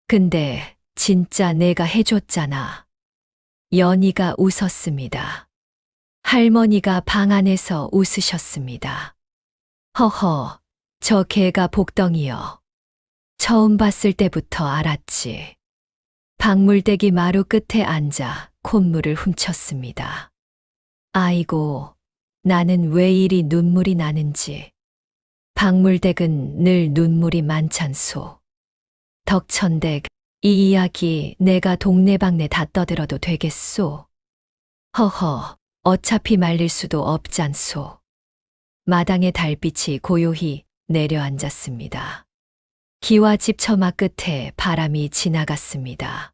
근데 진짜 내가 해줬잖아. 연희가 웃었습니다. 할머니가 방 안에서 웃으셨습니다. 허허, 저 개가 복덩이여. 처음 봤을 때부터 알았지. 박물대기 마루 끝에 앉아 콧물을 훔쳤습니다. 아이고, 나는 왜 이리 눈물이 나는지. 박물댁은 늘 눈물이 많잖소. 덕천댁, 이 이야기 내가 동네방네 다 떠들어도 되겠소? 허허, 어차피 말릴 수도 없잖소. 마당에 달빛이 고요히 내려앉았습니다. 기와 집 처마 끝에 바람이 지나갔습니다.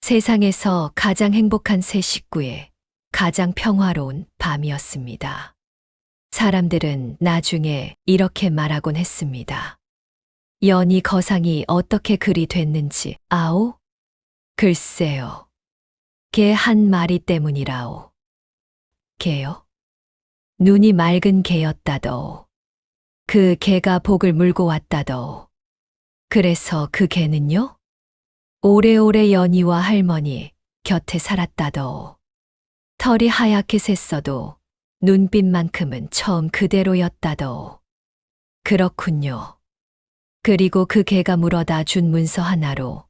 세상에서 가장 행복한 세 식구의 가장 평화로운 밤이었습니다. 사람들은 나중에 이렇게 말하곤 했습니다. 연희 거상이 어떻게 그리 됐는지 아오? 글쎄요. 개 한 마리 때문이라오. 개요? 눈이 맑은 개였다더오. 그 개가 복을 물고 왔다더오. 그래서 그 개는요? 오래오래 연희와 할머니 곁에 살았다더오. 털이 하얗게 샜어도 눈빛만큼은 처음 그대로였다더오. 그렇군요. 그리고 그 개가 물어다 준 문서 하나로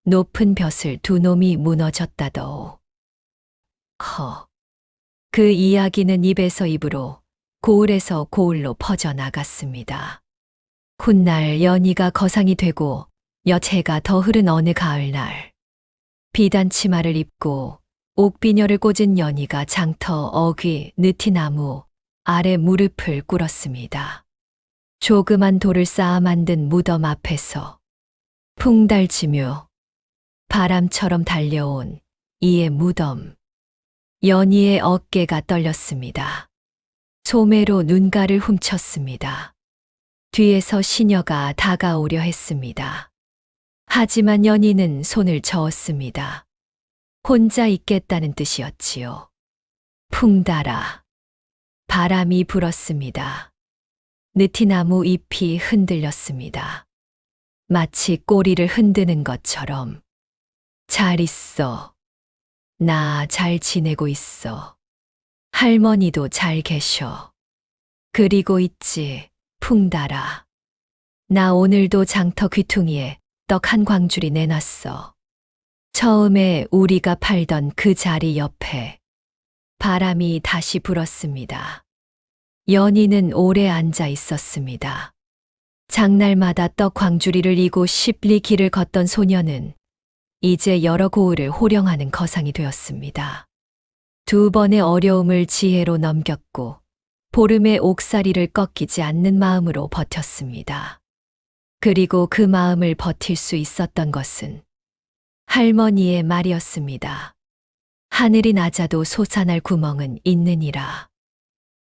높은 벼슬 두 놈이 무너졌다더오. 그 이야기는 입에서 입으로, 고을에서 고을로 퍼져나갔습니다. 훗날 연희가 거상이 되고 여체가 더 흐른 어느 가을날, 비단 치마를 입고 옥비녀를 꽂은 연희가 장터 어귀 느티나무 아래 무릎을 꿇었습니다. 조그만 돌을 쌓아 만든 무덤 앞에서 풍달치며 바람처럼 달려온 이의 무덤. 연희의 어깨가 떨렸습니다. 소매로 눈가를 훔쳤습니다. 뒤에서 시녀가 다가오려 했습니다. 하지만 연희는 손을 저었습니다. 혼자 있겠다는 뜻이었지요. 풍달아. 바람이 불었습니다. 느티나무 잎이 흔들렸습니다. 마치 꼬리를 흔드는 것처럼. 잘 있어. 나 잘 지내고 있어. 할머니도 잘 계셔. 그리고 있지, 풍달아. 나 오늘도 장터 귀퉁이에 떡 한 광주리 내놨어. 처음에 우리가 팔던 그 자리 옆에. 바람이 다시 불었습니다. 연희는 오래 앉아 있었습니다. 장날마다 떡 광주리를 이고 십리 길을 걷던 소녀는 이제 여러 고을을 호령하는 거상이 되었습니다. 두 번의 어려움을 지혜로 넘겼고 보름의 옥살이를 꺾이지 않는 마음으로 버텼습니다. 그리고 그 마음을 버틸 수 있었던 것은 할머니의 말이었습니다. 하늘이 낮아도 솟아날 구멍은 있느니라.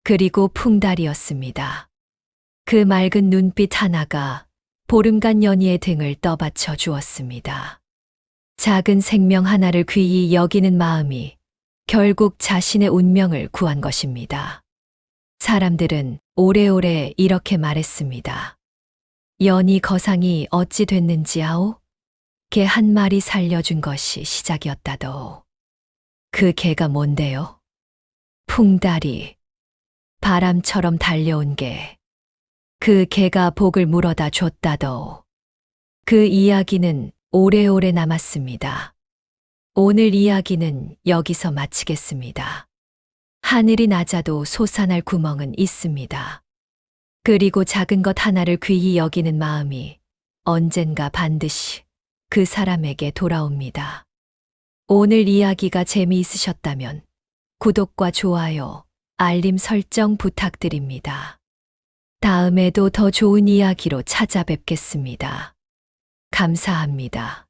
그리고 풍달이었습니다. 그 맑은 눈빛 하나가 보름간 연희의 등을 떠받쳐 주었습니다. 작은 생명 하나를 귀히 여기는 마음이 결국 자신의 운명을 구한 것입니다. 사람들은 오래오래 이렇게 말했습니다. 연희 거상이 어찌 됐는지 아오? 개 한 마리 살려준 것이 시작이었다더오. 그 개가 뭔데요? 풍달이. 바람처럼 달려온 개. 그 개가 복을 물어다 줬다더오. 그 이야기는 오래오래 남았습니다. 오늘 이야기는 여기서 마치겠습니다. 하늘이 낮아도 솟아날 구멍은 있습니다. 그리고 작은 것 하나를 귀히 여기는 마음이 언젠가 반드시 그 사람에게 돌아옵니다. 오늘 이야기가 재미있으셨다면 구독과 좋아요, 알림 설정 부탁드립니다. 다음에도 더 좋은 이야기로 찾아뵙겠습니다. 감사합니다.